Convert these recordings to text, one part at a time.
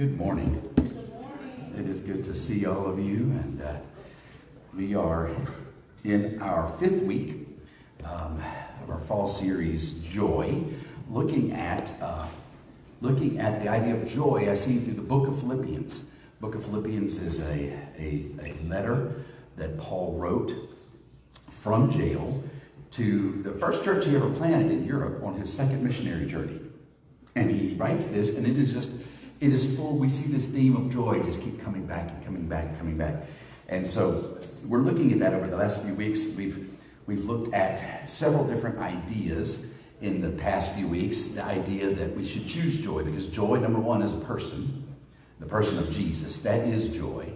Good morning. It is good to see all of you, and we are in our fifth week of our fall series, Joy, looking at the idea of joy as seen through the book of Philippians. The book of Philippians is a letter that Paul wrote from jail to the first church he ever planted in Europe on his second missionary journey. And he writes this, and it is full. We see this theme of joy just keep coming back and coming back and coming back. And so we're looking at that over the last few weeks. We've looked at several different ideas in the past few weeks. The idea that we should choose joy, because joy, number one, is a person, the person of Jesus. That is joy.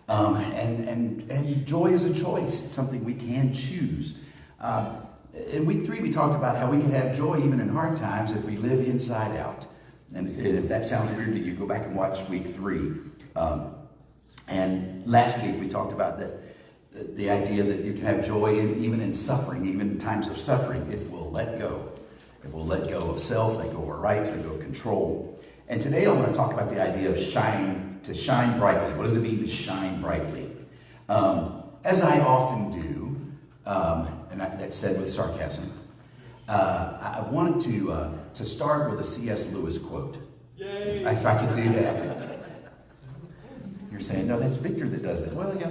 And joy is a choice. It's something we can choose. In week 3, we talked about how we can have joy even in hard times if we live inside out. And if that sounds weird to you, go back and watch week 3. And last week we talked about the idea that you can have joy even in suffering, even in times of suffering, if we'll let go. If we'll let go of self, let go of our rights, let go of control. And today I want to talk about the idea of to shine brightly. What does it mean to shine brightly? As I often do, and that's said with sarcasm, I wanted to start with a C.S. Lewis quote. Yay. If I could do that. You're saying, no, that's Victor that does that. Well, yeah.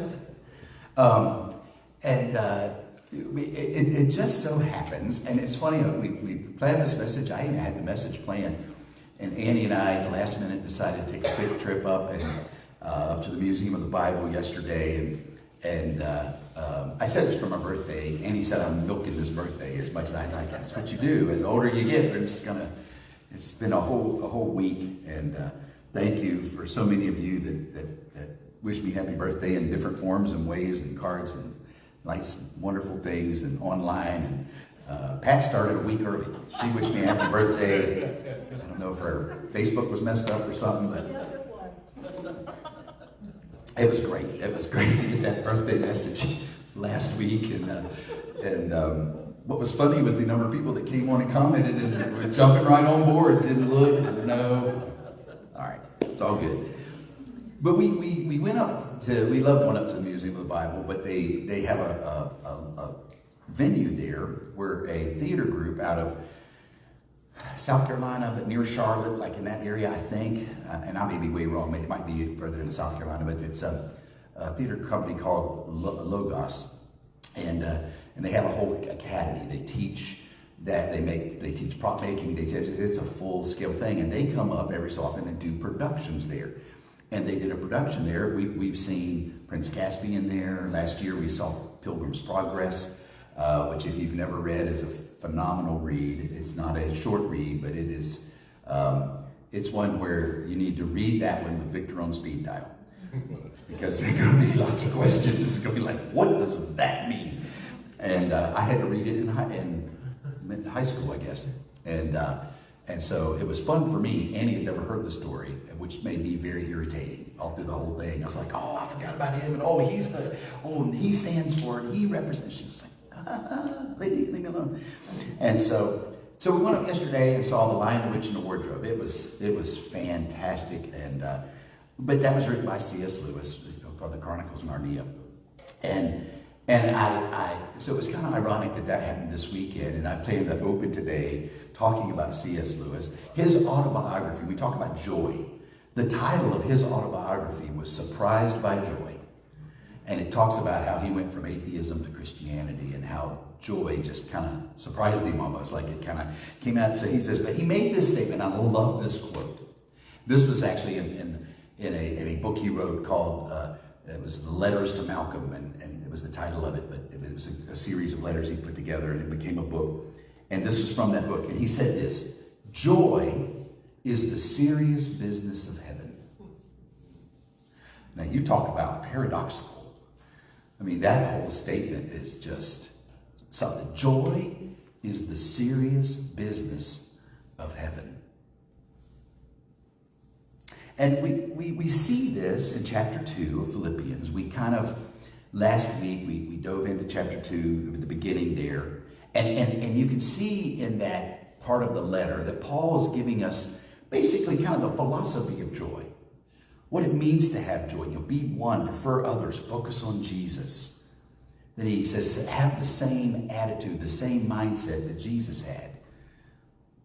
It just so happens, and it's funny, we planned this message. I even had the message planned, and Annie and I, at the last minute, decided to take a quick trip up to the Museum of the Bible yesterday, and I said it's for my birthday. Annie said I'm milking this birthday as much as I like. That's what you do. As the older you get, it's been a whole week, and thank you for so many of you that wish me happy birthday in different forms and ways and cards and nice, wonderful things and online. And Pat started a week early. She wished me happy birthday. I don't know if her Facebook was messed up or something, but it was great. It was great to get that birthday message last week. And what was funny was the number of people that came on and commented and were jumping right on board. Didn't look, didn't know. All right, it's all good. But we went we loved going up to the Museum of the Bible, but they have a venue there where a theater group out of South Carolina, but near Charlotte, like in that area, I think, and I may be way wrong, it might be further in South Carolina, but it's a theater company called Logos, and they have a whole academy. They teach that, they teach prop making, it's a full-scale thing, and they come up every so often and do productions there. And they did a production there. We've seen Prince Caspian there. Last year we saw Pilgrim's Progress, which if you've never read is a phenomenal read. It's not a short read, but it is. It's one where you need to read that one with Victor on speed dial, because there's going to be lots of questions. It's going to be like, what does that mean? And I had to read it in high school, I guess, and so it was fun for me. Annie had never heard the story, which made me very irritating all through the whole thing. I was like, oh, I forgot about him, and he stands for it, he represents. She was like, leave me alone. And so we went up yesterday and saw The Lion, the Witch, and the Wardrobe. It was fantastic, but that was written by C.S. Lewis, called The Chronicles of Narnia, so it was kind of ironic that happened this weekend, and I plan to open today talking about C.S. Lewis, his autobiography. We talk about joy. The title of his autobiography was Surprised by Joy. And it talks about how he went from atheism to Christianity and how joy just kind of surprised him almost, like it kind of came out. So he says, but he made this statement, and I love this quote. This was actually in a book he wrote called, it was The Letters to Malcolm, and it was the title of it, but it was a series of letters he put together, and it became a book. And this was from that book, and he said this: joy is the serious business of heaven. Now, you talk about paradoxical. I mean, that whole statement is just something. Joy is the serious business of heaven. And we see this in chapter 2 of Philippians. We kind of, last week, we dove into chapter 2, at the beginning there. And you can see in that part of the letter that Paul is giving us basically kind of the philosophy of joy. what it means to have joy. Be one, prefer others, focus on Jesus. Then he says, have the same attitude, the same mindset that Jesus had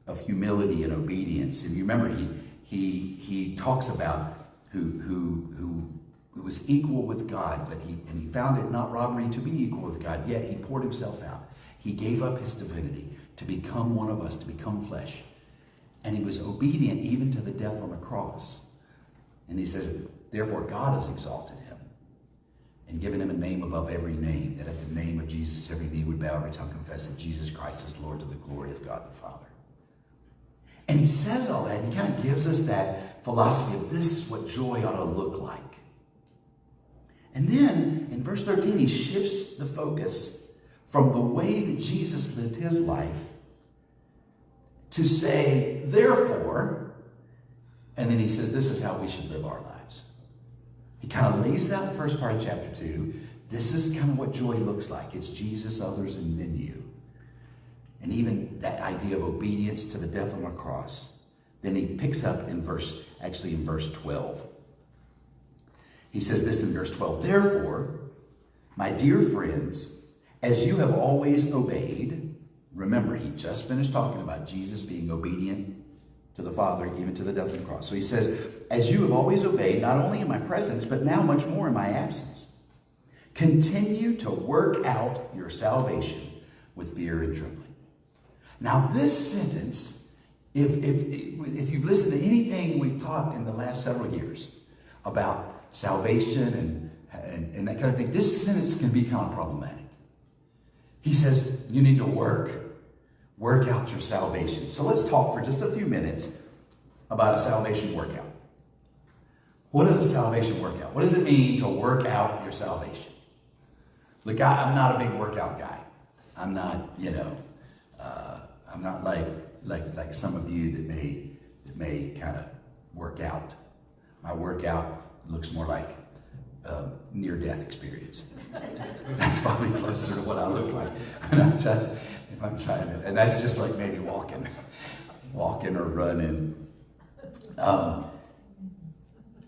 of humility and obedience. And you remember, he talks about who was equal with God, but he found it not robbery to be equal with God, yet he poured himself out. He gave up his divinity to become one of us, to become flesh. And he was obedient even to the death on the cross. And he says, therefore God has exalted him and given him a name above every name, that at the name of Jesus every knee would bow, every tongue confess that Jesus Christ is Lord, to the glory of God the Father. And he says all that, and he kind of gives us that philosophy of this is what joy ought to look like. And then in verse 13, he shifts the focus from the way that Jesus lived his life to say, therefore, and then he says, this is how we should live our lives. He kind of lays it out in the first part of chapter 2. This is kind of what joy looks like. It's Jesus, others, and then you. And even that idea of obedience to the death on the cross. Then he picks up in verse 12. He says this in verse 12. Therefore, my dear friends, as you have always obeyed, remember, he just finished talking about Jesus being obedient to the Father, even to the death on the cross. So he says, as you have always obeyed, not only in my presence, but now much more in my absence, continue to work out your salvation with fear and trembling. Now this sentence, if you've listened to anything we've taught in the last several years about salvation and that kind of thing, this sentence can be kind of problematic. He says, you need to work out your salvation. So let's talk for just a few minutes about a salvation workout. What is a salvation workout? What does it mean to work out your salvation? Look, I'm not a big workout guy. I'm not, I'm not like some of you that may kind of work out. My workout looks more like a near-death experience. That's probably closer to what I look like. If I'm trying to, and that's just like maybe walking or running.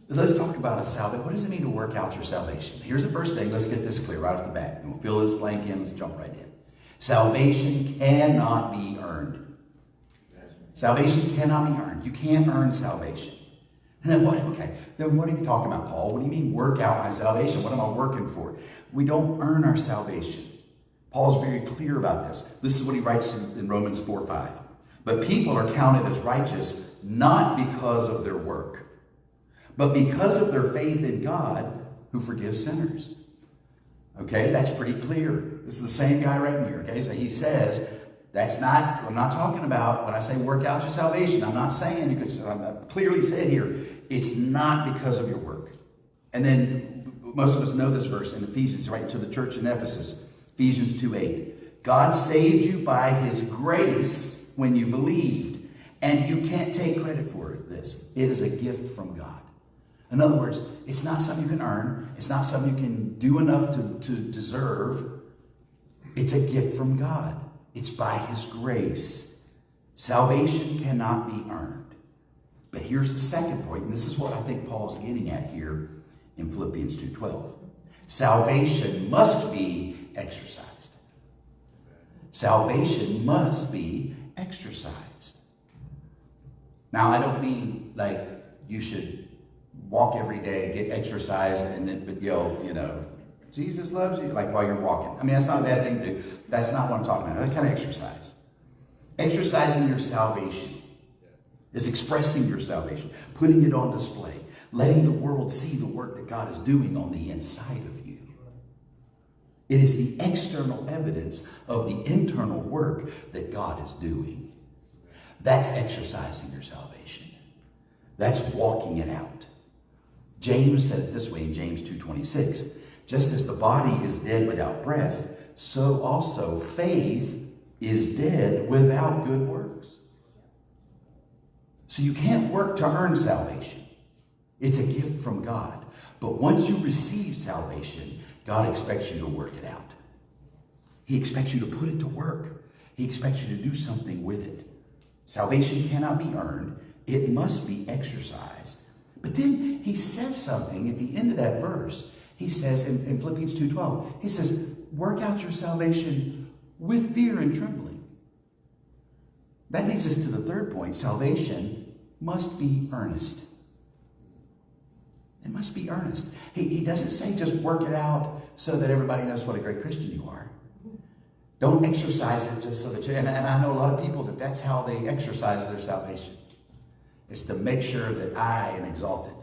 Let's talk about a salvation. What does it mean to work out your salvation? Here's the first thing. Let's get this clear right off the bat. And we'll fill this blank in. Let's jump right in. Salvation cannot be earned. Salvation cannot be earned. You can't earn salvation. And then what? Okay. Then what are you talking about, Paul? What do you mean work out my salvation? What am I working for? We don't earn our salvation. Paul's very clear about this. This is what he writes in Romans 4:5. But people are counted as righteous not because of their work, but because of their faith in God who forgives sinners. Okay, that's pretty clear. This is the same guy right here. Okay, so he says, I'm not talking about, when I say work out your salvation, I'm not saying, I clearly said here, it's not because of your work. And then most of us know this verse in Ephesians, right to the church in Ephesus, Ephesians 2:8. God saved you by his grace when you believed, and you can't take credit for this. It is a gift from God. In other words, it's not something you can earn. It's not something you can do enough to deserve. It's a gift from God. It's by his grace. Salvation cannot be earned. But here's the second point, and this is what I think Paul's getting at here in Philippians 2:12. Salvation must be exercised. Salvation must be exercised. Now, I don't mean like you should walk every day, get exercise, and then yell, Jesus loves you, like while you're walking. I mean, that's not a bad thing to do. That's not what I'm talking about. That kind of exercise. Exercising your salvation is expressing your salvation, putting it on display, letting the world see the work that God is doing on the inside of you. It is the external evidence of the internal work that God is doing. That's exercising your salvation. That's walking it out. James said it this way in James 2:26. Just as the body is dead without breath, so also faith is dead without good works. So you can't work to earn salvation. It's a gift from God. But once you receive salvation, God expects you to work it out. He expects you to put it to work. He expects you to do something with it. Salvation cannot be earned. It must be exercised. But then he says something at the end of that verse. He says in Philippians 2:12, he says, work out your salvation with fear and trembling. That leads us to the third point. Salvation must be earnest. It must be earnest. He doesn't say just work it out so that everybody knows what a great Christian you are. Don't exercise it just so that you... And I know a lot of people that's how they exercise their salvation. It's to make sure that I am exalted.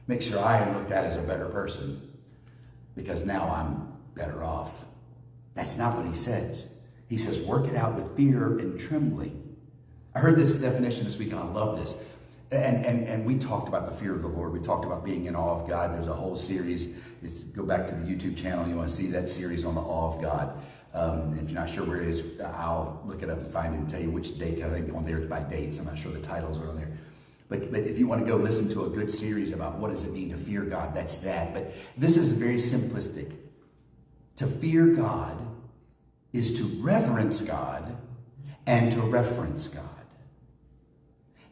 Make sure I am looked at as a better person. Because now I'm better off. That's not what he says. He says, work it out with fear and trembling. I heard this definition this week, and I love this. And we talked about the fear of the Lord. We talked about being in awe of God. There's a whole series. Go back to the YouTube channel. You want to see that series on the awe of God. If you're not sure where it is, I'll look it up and find it and tell you which date. I think on there it's by dates. I'm not sure the titles are on there. But if you want to go listen to a good series about what does it mean to fear God, that's that. But this is very simplistic. To fear God is to reverence God and to reference God.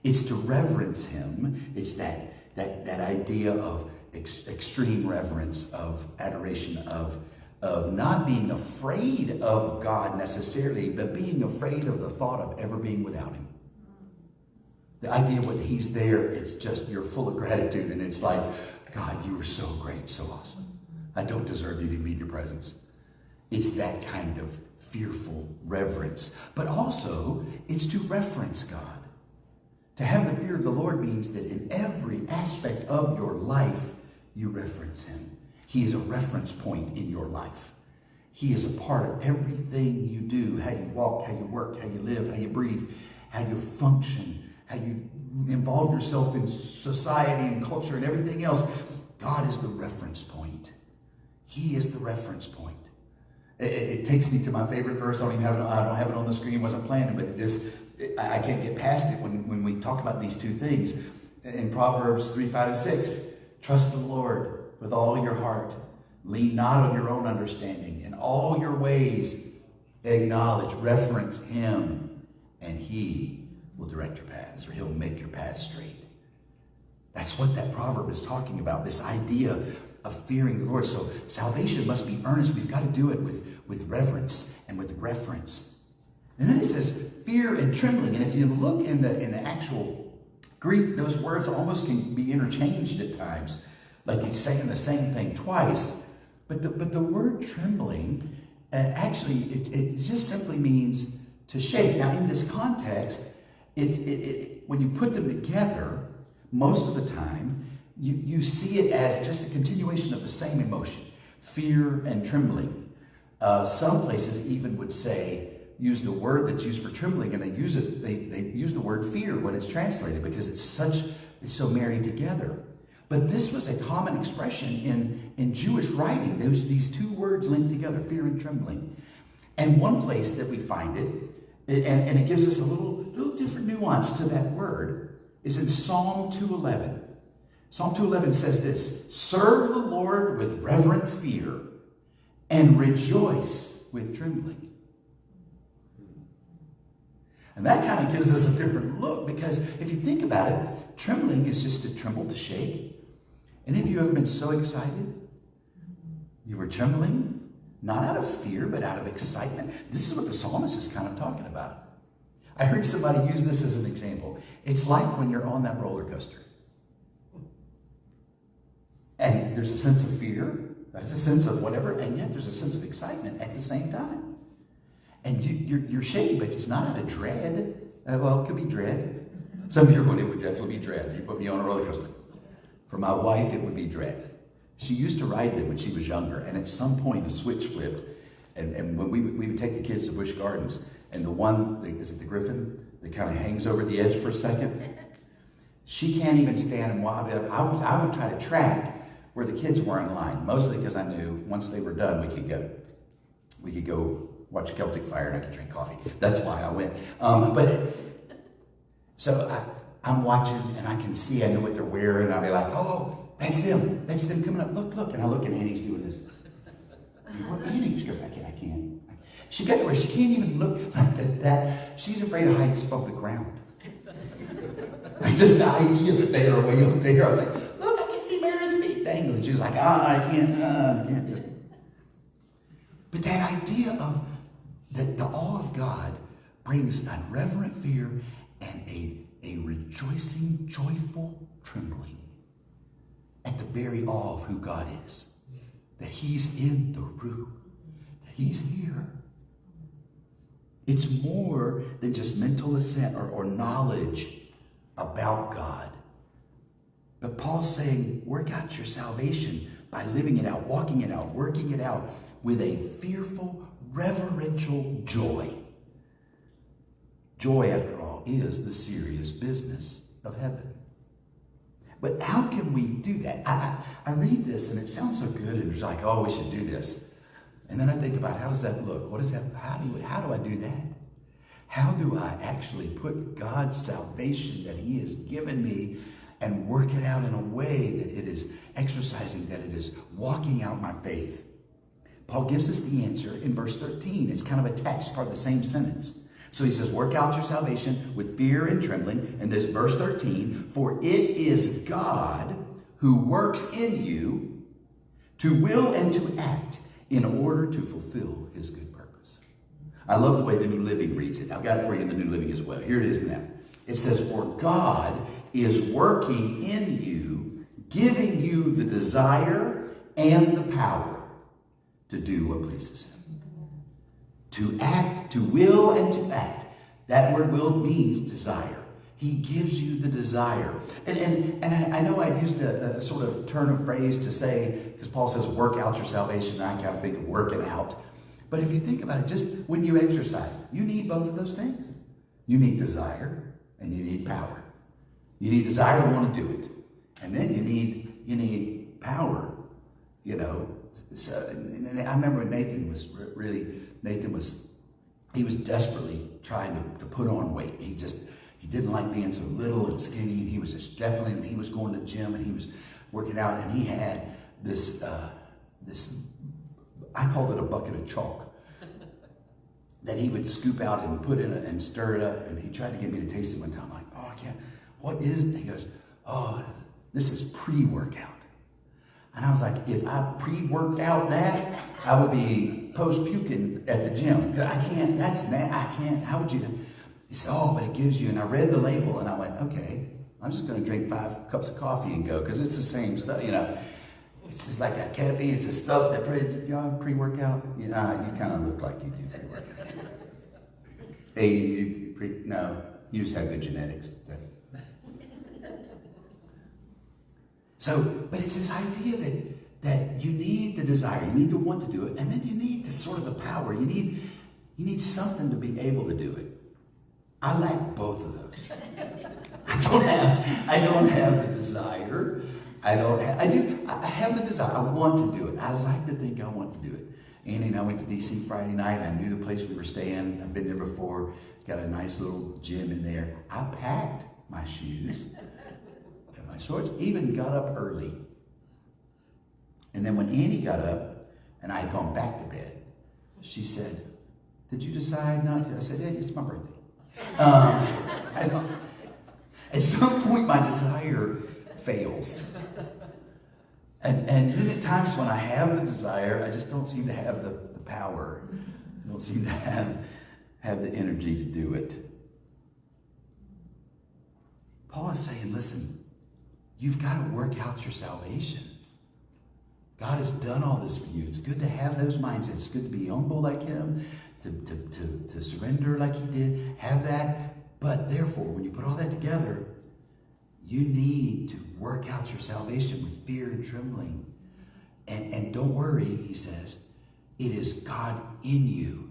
It's to reverence him. It's that idea of extreme reverence, of adoration, of not being afraid of God necessarily, but being afraid of the thought of ever being without him. The idea when he's there, it's just you're full of gratitude, and it's like, God, you are so great, so awesome. I don't deserve to even be in your presence. It's that kind of fearful reverence. But also, it's to reference God. To have the fear of the Lord means that in every aspect of your life, you reference him. He is a reference point in your life. He is a part of everything you do, how you walk, how you work, how you live, how you breathe, how you function, how you involve yourself in society and culture and everything else. God is the reference point. He is the reference point. It takes me to my favorite verse. I don't have it on the screen. Wasn't planning, but I can't get past it when we talk about these two things. In Proverbs 3:5-6, trust the Lord with all your heart. Lean not on your own understanding. In all your ways, acknowledge, reference him, and he will direct your paths, or he'll make your paths straight. That's what that proverb is talking about, this idea of fearing the Lord. So salvation must be earnest. We've got to do it with reverence and with reference. And then it says fear and trembling. And if you look in the actual Greek, those words almost can be interchanged at times. Like he's saying the same thing twice. But the word trembling, actually, it just simply means to shake. Now, in this context, when you put them together, most of the time, you see it as just a continuation of the same emotion, fear and trembling. Some places even would use the word that's used for trembling, and they use the word fear when it's translated because it's so married together. But this was a common expression in Jewish writing. These two words linked together, fear and trembling. And one place that we find it, and it gives us a little different nuance to that word, is in Psalm 2:11. Psalm 2:11 says this: serve the Lord with reverent fear and rejoice with trembling. And that kind of gives us a different look, because if you think about it, trembling is just to tremble, to shake. And have you ever been so excited? You were trembling, not out of fear, but out of excitement. This is what the psalmist is kind of talking about. I heard somebody use this as an example. It's like when you're on that roller coaster. And there's a sense of fear, there's a sense of whatever, and yet there's a sense of excitement at the same time. And you're shaking, but it's not out of dread. Well, it could be dread. Some of you are going, it would definitely be dread if you put me on a roller coaster. For my wife, it would be dread. She used to ride them when she was younger, and at some point a switch flipped. And when we would take the kids to Busch Gardens, and is it the Griffin that kind of hangs over the edge for a second? She can't even stand and walk. I would try to track where the kids were in line, mostly because I knew once they were done, we could go watch Celtic Fire and I could drink coffee. That's why I went. So I'm watching and I can see, I know what they're wearing. I'll be like, oh, that's them coming up. Look. And I look and Annie's doing this. What, Annie? She goes, I can't. She got to where she can't even look like that. She's afraid of heights above the ground. Like just the idea that they are way up there. I was like, look, I can see Mary's feet dangling. She was like, I can't do it. But that idea of the awe of God brings a reverent fear and a rejoicing, joyful trembling at the very awe of who God is. That he's in the room. That he's here. It's more than just mental assent or knowledge about God. But Paul's saying, work out your salvation by living it out, walking it out, working it out with a fearful, reverential joy. Joy, after all, is the serious business of heaven. But how can we do that? I read this and it sounds so good and it's like, oh, we should do this. And then I think about how does that look? What is that? How do I do that? How do I actually put God's salvation that he has given me and work it out in a way that it is exercising, that it is walking out my faith? Paul gives us the answer in verse 13. It's kind of attached, part of the same sentence. So he says, work out your salvation with fear and trembling. And this verse 13, for it is God who works in you to will and to act in order to fulfill his good purpose. I love the way the New Living reads it. I've got it for you in the New Living as well. Here it is now. It says, for God is working in you, giving you the desire and the power to do what pleases him. To act, to will and to act. That word will means desire. He gives you the desire. And I know I used a sort of turn of phrase to say, because Paul says work out your salvation, and I kind of think of working out. But if you think about it, just when you exercise, you need both of those things. You need desire and you need power. You need desire to want to do it. And then you need power, you know. So, and I remember when Nathan was he was desperately trying to put on weight. He didn't like being so little and skinny, and he was just definitely, he was going to the gym and he was working out, and he had this, I called it a bucket of chalk that he would scoop out and put in and stir it up, and he tried to get me to taste it one time. I'm like, oh, I can't, what is it? He goes, oh, this is pre-workout. And I was like, if I pre-worked out that, I would be post-puking at the gym. I can't, I can't, how would you? He said, oh, but it gives you, and I read the label, and I went, okay, I'm just going to drink 5 cups of coffee and go, because it's the same stuff, you know. It's just like that caffeine, it's the stuff that pre-workout. You kind of look like you do pre-workout. No, you just have good genetics. So, but it's this idea that you need the desire, you need to want to do it, and then you need the sort of the power. You need something to be able to do it. I lack both of those. I don't have the desire. I have the desire. I want to do it. I like to think I want to do it. Andy and I went to DC Friday night. I knew the place we were staying. I've been there before. Got a nice little gym in there. I packed my shoes and my shorts, even got up early. And then when Annie got up and I had gone back to bed, she said, did you decide not to? I said, yeah, it's my birthday. At some point, my desire fails. And then at times when I have the desire, I just don't seem to have the power. I don't seem to have the energy to do it. Paul is saying, listen, you've got to work out your salvation. God has done all this for you. It's good to have those mindsets. It's good to be humble like him, to surrender like he did. Have that. But therefore, when you put all that together, you need to work out your salvation with fear and trembling. And don't worry, he says, it is God in you.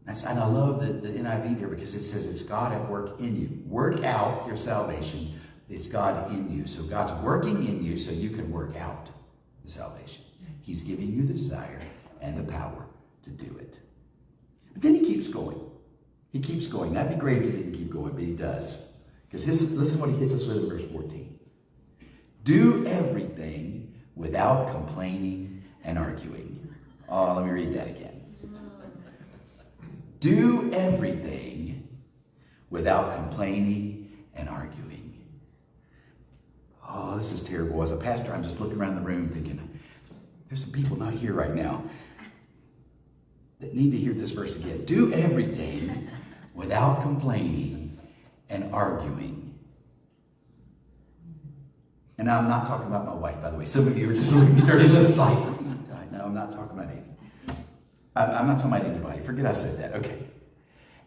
And I love the NIV there because it says it's God at work in you. Work out your salvation. It's God in you. So God's working in you so you can work out the salvation. He's giving you the desire and the power to do it. But then he keeps going. He keeps going. That'd be great if he didn't keep going, but he does. Because listen what he hits us with in verse 14. Do everything without complaining and arguing. Oh, let me read that again. Do everything without complaining and arguing. Oh, this is terrible. As a pastor, I'm just looking around the room thinking, there's some people not here right now that need to hear this verse again. Do everything without complaining and arguing. And I'm not talking about my wife, by the way. Some of you are just looking at me dirty lips like, no, I'm not talking about anything. I'm not talking about anybody. Forget I said that. Okay.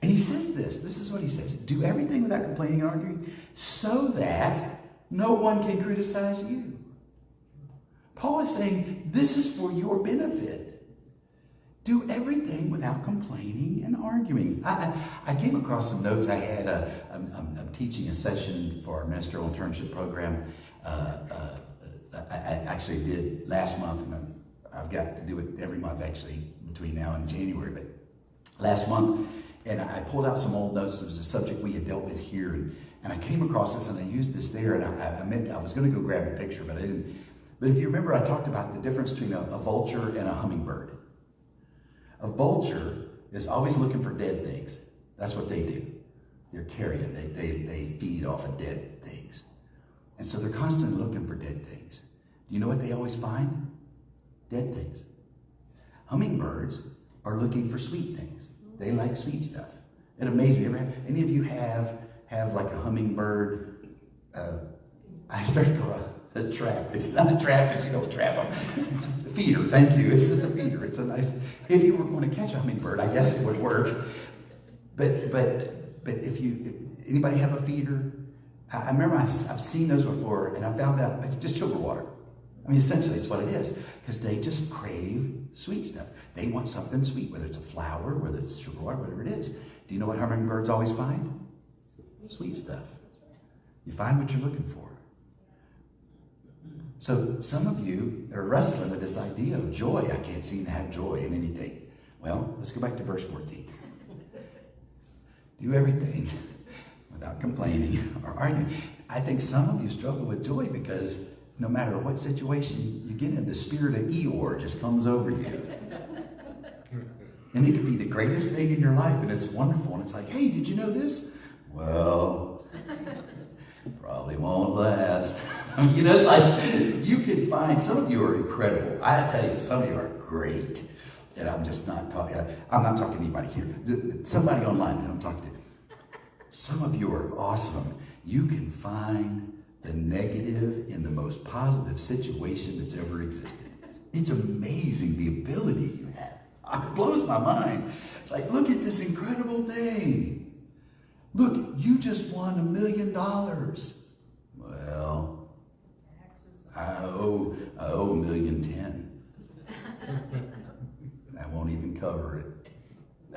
And he says this. This is what he says. Do everything without complaining and arguing so that no one can criticize you. Paul is saying this is for your benefit. Do everything without complaining and arguing. I came across some notes I had. I'm teaching a session for our ministerial internship program. I actually did last month. And I've got to do it every month, actually, between now and January. But last month, and I pulled out some old notes. It was a subject we had dealt with here. And I came across this, and I used this there. And I was going to go grab a picture, but I didn't. But if you remember, I talked about the difference between a vulture and a hummingbird. A vulture is always looking for dead things. That's what they do. They're carrion. They feed off of dead things. And so they're constantly looking for dead things. Do you know what they always find? Dead things. Hummingbirds are looking for sweet things. They like sweet stuff. It amazes me. Any of you have like a hummingbird? I started to call it a trap. It's not a trap because you don't trap them. It's a feeder. Thank you. It's just a feeder. It's a nice. If you were going to catch a hummingbird, I guess it would work. But if anybody have a feeder? I remember I've seen those before, and I found out it's just sugar water. I mean, essentially, it's what it is, because they just crave sweet stuff. They want something sweet, whether it's a flower, whether it's sugar water, whatever it is. Do you know what hummingbirds always find? Sweet stuff. You find what you're looking for. So some of you are wrestling with this idea of joy. I can't seem to have joy in anything. Well, let's go back to verse 14. Do everything without complaining or arguing. I think some of you struggle with joy because no matter what situation you get in, the spirit of Eeyore just comes over you. And it could be the greatest thing in your life, and it's wonderful. And it's like, hey, did you know this? Well, probably won't last. You know, it's like you can find, some of you are incredible. I tell you, some of you are great. And I'm not talking to anybody here. Somebody online that I'm talking to. Some of you are awesome. You can find the negative in the most positive situation that's ever existed. It's amazing the ability you have. It blows my mind. It's like, look at this incredible thing. Look, you just won $1 million. Well, I owe $1.010 million. I won't even cover it.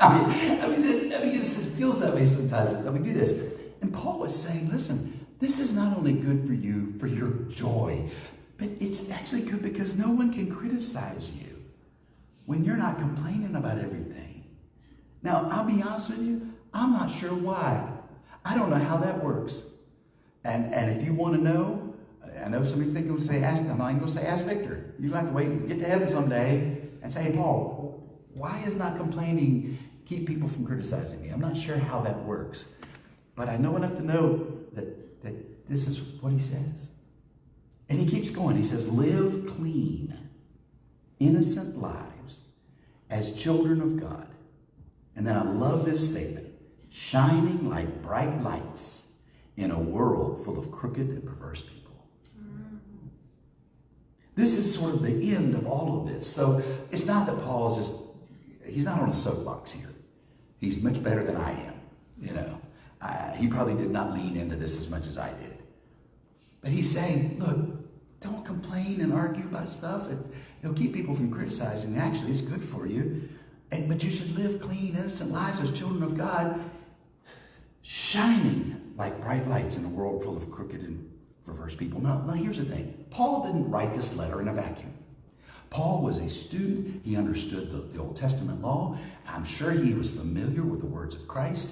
I mean, it just feels that way sometimes that we do this. And Paul is saying, listen, this is not only good for you, for your joy, but it's actually good because no one can criticize you when you're not complaining about everything. Now, I'll be honest with you, I'm not sure why. I don't know how that works. And if you want to know, I know some of you think I'm not going to say ask Victor. You have to wait and get to heaven someday and say, hey, Paul, why is not complaining keep people from criticizing me? I'm not sure how that works. But I know enough to know that this is what he says. And he keeps going. He says, live clean, innocent lives as children of God. And then I love this statement, shining like bright lights in a world full of crooked and perverse people. This is sort of the end of all of this. So it's not that Paul is he's not on a soapbox here. He's much better than I am, you know. He probably did not lean into this as much as I did. But he's saying, look, don't complain and argue about stuff. It'll keep people from criticizing. Actually, it's good for you. But you should live clean, innocent lives as children of God, shining like bright lights in a world full of crooked and perverse people. Now, here's the thing. Paul didn't write this letter in a vacuum. Paul was a student. He understood the Old Testament law. I'm sure he was familiar with the words of Christ.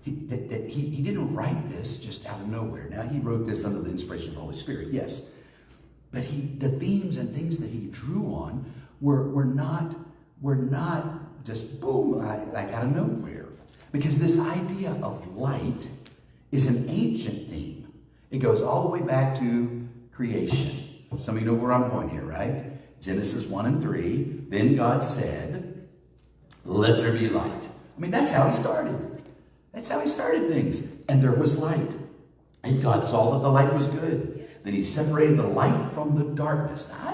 He didn't write this just out of nowhere. Now, he wrote this under the inspiration of the Holy Spirit, yes. But the themes and things that he drew on were not just boom, like out of nowhere. Because this idea of light is an ancient theme. It goes all the way back to creation. Some of you know where I'm going here, right? Genesis 1 and 3. Then God said, let there be light. I mean, that's how he started. That's how he started things. And there was light. And God saw that the light was good. Then he separated the light from the darkness. I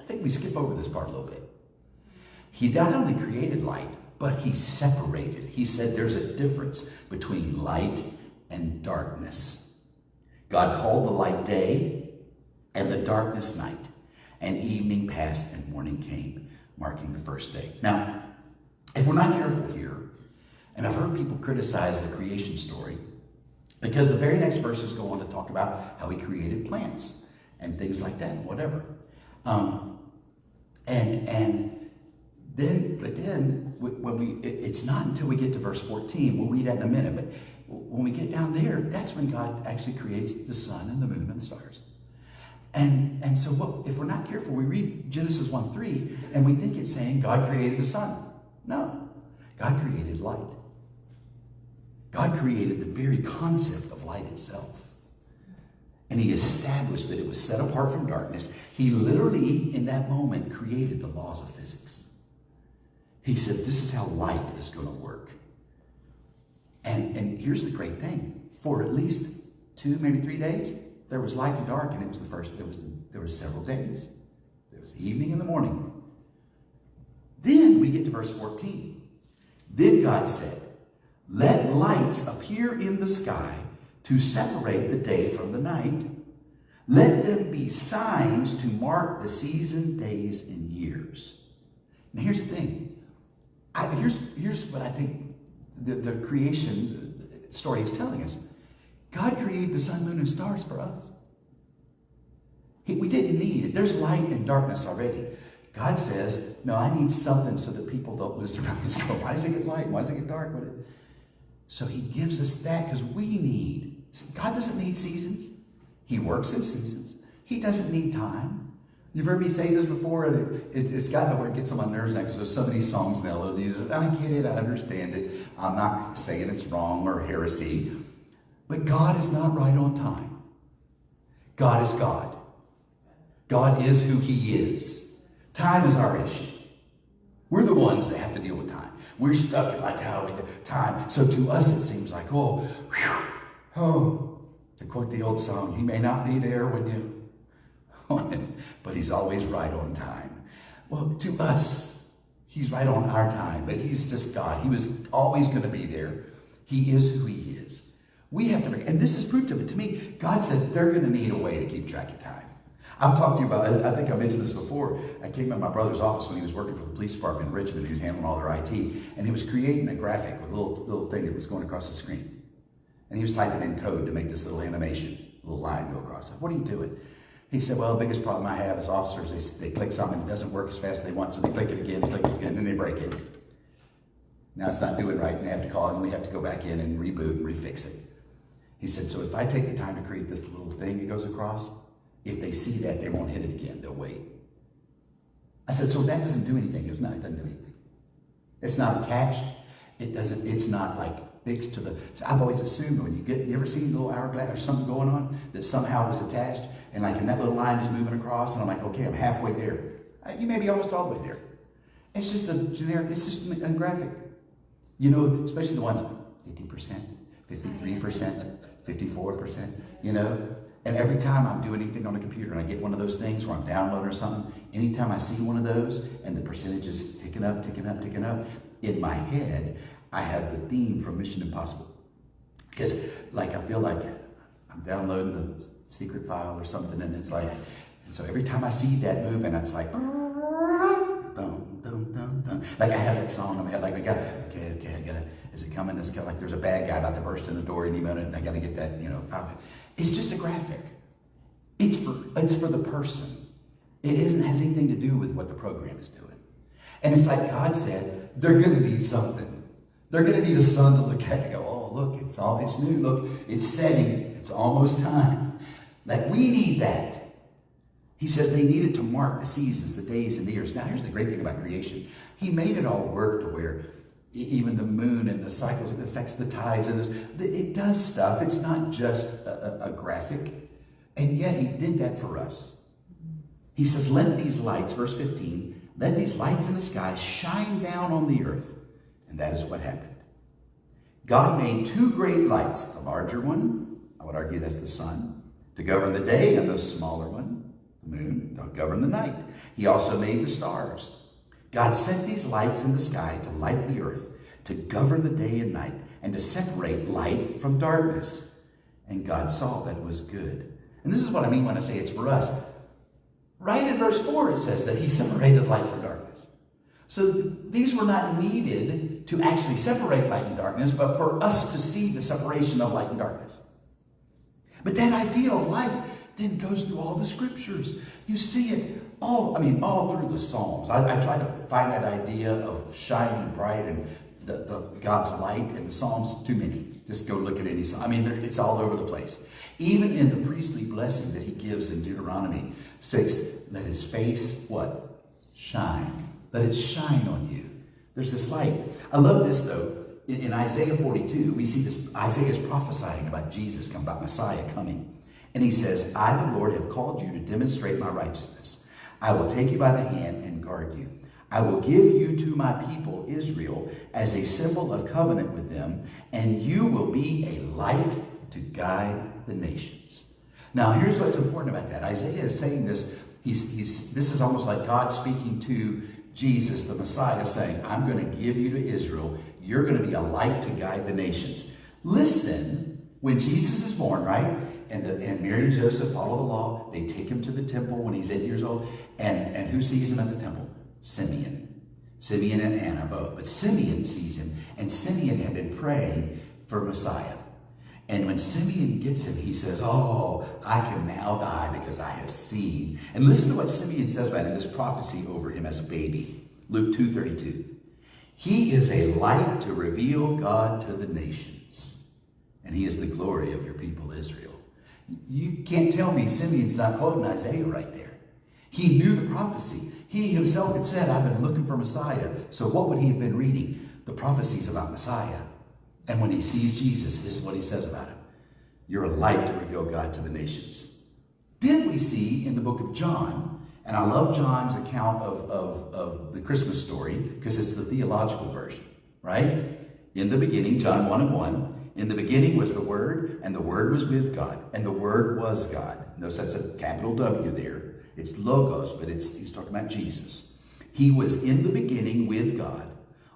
think we skip over this part a little bit. He not only created light, but he separated. He said there's a difference between light and darkness. God called the light day and the darkness night. And evening passed and morning came, marking the first day. Now, if we're not careful here, and I've heard people criticize the creation story, because the very next verses go on to talk about how he created plants and things like that and whatever. It's not until we get to verse 14, we'll read that in a minute, but when we get down there, that's when God actually creates the sun and the moon and the stars. And so if we're not careful, we read Genesis 1:3 and we think it's saying God created the sun. No, God created light. God created the very concept of light itself. And he established that it was set apart from darkness. He literally, in that moment, created the laws of physics. He said, this is how light is going to work. And here's the great thing. For at least 2, maybe 3 days, there was light and dark, and there was several days. There was the evening and the morning. Then we get to verse 14. Then God said, let lights appear in the sky to separate the day from the night. Let them be signs to mark the season, days, and years. Now here's the thing. Here's what I think the creation story is telling us. God created the sun, moon, and stars for us. We didn't need it. There's light and darkness already. God says, no, I need something so that people don't lose their minds. Go, why does it get light? Why does it get dark? So he gives us that because we need. God doesn't need seasons. He works in seasons. He doesn't need time. You've heard me say this before, and it's gotten to where it gets on my nerves now because there's some of these songs now that uses. I get it. I understand it. I'm not saying it's wrong or heresy. But God is not right on time. God is God. God is who he is. Time is our issue. We're the ones that have to deal with time. We're stuck in like how we do time. So to us it seems like, to quote the old song, he may not be there when you want him, but he's always right on time. Well, to us, he's right on our time, but he's just God. He was always going to be there. He is who he is. We have to forget, and this is proof of it to me. God said they're going to need a way to keep track of time. I've talked to you about, I think I mentioned this before. I came in my brother's office when he was working for the police department in Richmond. He was handling all their IT. And he was creating a graphic with a little thing that was going across the screen. And he was typing in code to make this little animation, a little line go across. What are you doing? He said, well, the biggest problem I have is officers, they click something, it doesn't work as fast as they want, so they click it again, and then they break it. Now it's not doing right, and they have to call, and we have to go back in and reboot and refix it. He said, so if I take the time to create this little thing that goes across, if they see that, they won't hit it again. They'll wait. I said, so that doesn't do anything. He goes, no, it doesn't do anything. It's not attached. It's not like fixed to the, so I've always assumed when you ever seen a little hourglass or something going on that somehow was attached and like and that little line is moving across and I'm like, okay, I'm halfway there. You may be almost all the way there. It's just a generic, it's just a graphic. You know, especially the ones 50%, 53%, 54%, you know. And every time I'm doing anything on the computer and I get one of those things where I'm downloading or something, anytime I see one of those and the percentage is ticking up, ticking up, ticking up, in my head, I have the theme from Mission Impossible. Because like I feel like I'm downloading the secret file or something and it's like, and so every time I see that moving, I'm like, dum, dum, dum, dum. Like I have that song in my head, like I gotta, is it coming? It's kind of like there's a bad guy about to burst in the door any minute and I gotta get that, you know, it's just a graphic. It's for the person. It has anything to do with what the program is doing. And it's like God said, they're going to need something. They're going to need a sun to look at and go, oh, look, it's new. Look, it's setting. It's almost time. Like we need that. He says they need it to mark the seasons, the days, and the years. Now, here's the great thing about creation. He made it all work to where even the moon and the cycles, it affects the tides. And it does stuff. It's not just a graphic. And yet he did that for us. He says, let these lights, verse 15, let these lights in the sky shine down on the earth. And that is what happened. God made two great lights, the larger one, I would argue that's the sun, to govern the day, and the smaller one, the moon, to govern the night. He also made the stars. God set these lights in the sky to light the earth, to govern the day and night, and to separate light from darkness. And God saw that it was good. And this is what I mean when I say it's for us. Right in verse 4, it says that he separated light from darkness. So these were not needed to actually separate light and darkness, but for us to see the separation of light and darkness. But that idea of light then goes through all the scriptures. You see it all through the Psalms. I try to find that idea of shining bright and the God's light in the Psalms. Too many. Just go look at any psalm. It's all over the place. Even in the priestly blessing that he gives in Deuteronomy 6, let his face, what? Shine. Let it shine on you. There's this light. I love this, though. In Isaiah 42, we see this. Isaiah is prophesying about Jesus, about Messiah coming. And he says, I, the Lord, have called you to demonstrate my righteousness. I will take you by the hand and guard you. I will give you to my people, Israel, as a symbol of covenant with them, and you will be a light to guide the nations. Now, here's what's important about that. Isaiah is saying this. This is almost like God speaking to Jesus, the Messiah, saying, I'm going to give you to Israel. You're going to be a light to guide the nations. Listen, when Jesus is born, right? And Mary and Joseph follow the law. They take him to the temple when he's 8 years old. And who sees him at the temple? Simeon. Simeon and Anna both. But Simeon sees him. And Simeon had been praying for Messiah. And when Simeon gets him, he says, oh, I can now die because I have seen. And listen to what Simeon says about him, this prophecy over him as a baby. Luke 2:32. He is a light to reveal God to the nations. And he is the glory of your people, Israel. You can't tell me Simeon's not quoting Isaiah right there. He knew the prophecy. He himself had said, I've been looking for Messiah. So what would he have been reading? The prophecies about Messiah. And when he sees Jesus, this is what he says about him. You're a light to reveal God to the nations. Then we see in the book of John, and I love John's account of the Christmas story because it's the theological version, right? In the beginning, John 1:1, in the beginning was the Word, and the Word was with God, and the Word was God. Notice that's a capital W there. It's Logos, but he's talking about Jesus. He was in the beginning with God.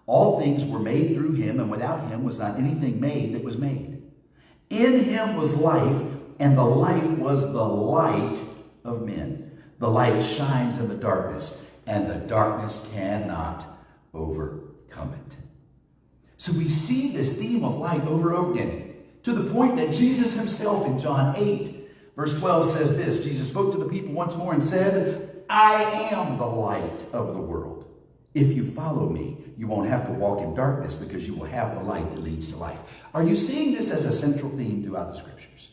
All things were made through him, and without him was not anything made that was made. In him was life, and the life was the light of men. The light shines in the darkness, and the darkness cannot overcome it. So we see this theme of light over and over again, to the point that Jesus himself in John 8, verse 12 says this. Jesus spoke to the people once more and said, I am the light of the world. If you follow me, you won't have to walk in darkness because you will have the light that leads to life. Are you seeing this as a central theme throughout the scriptures?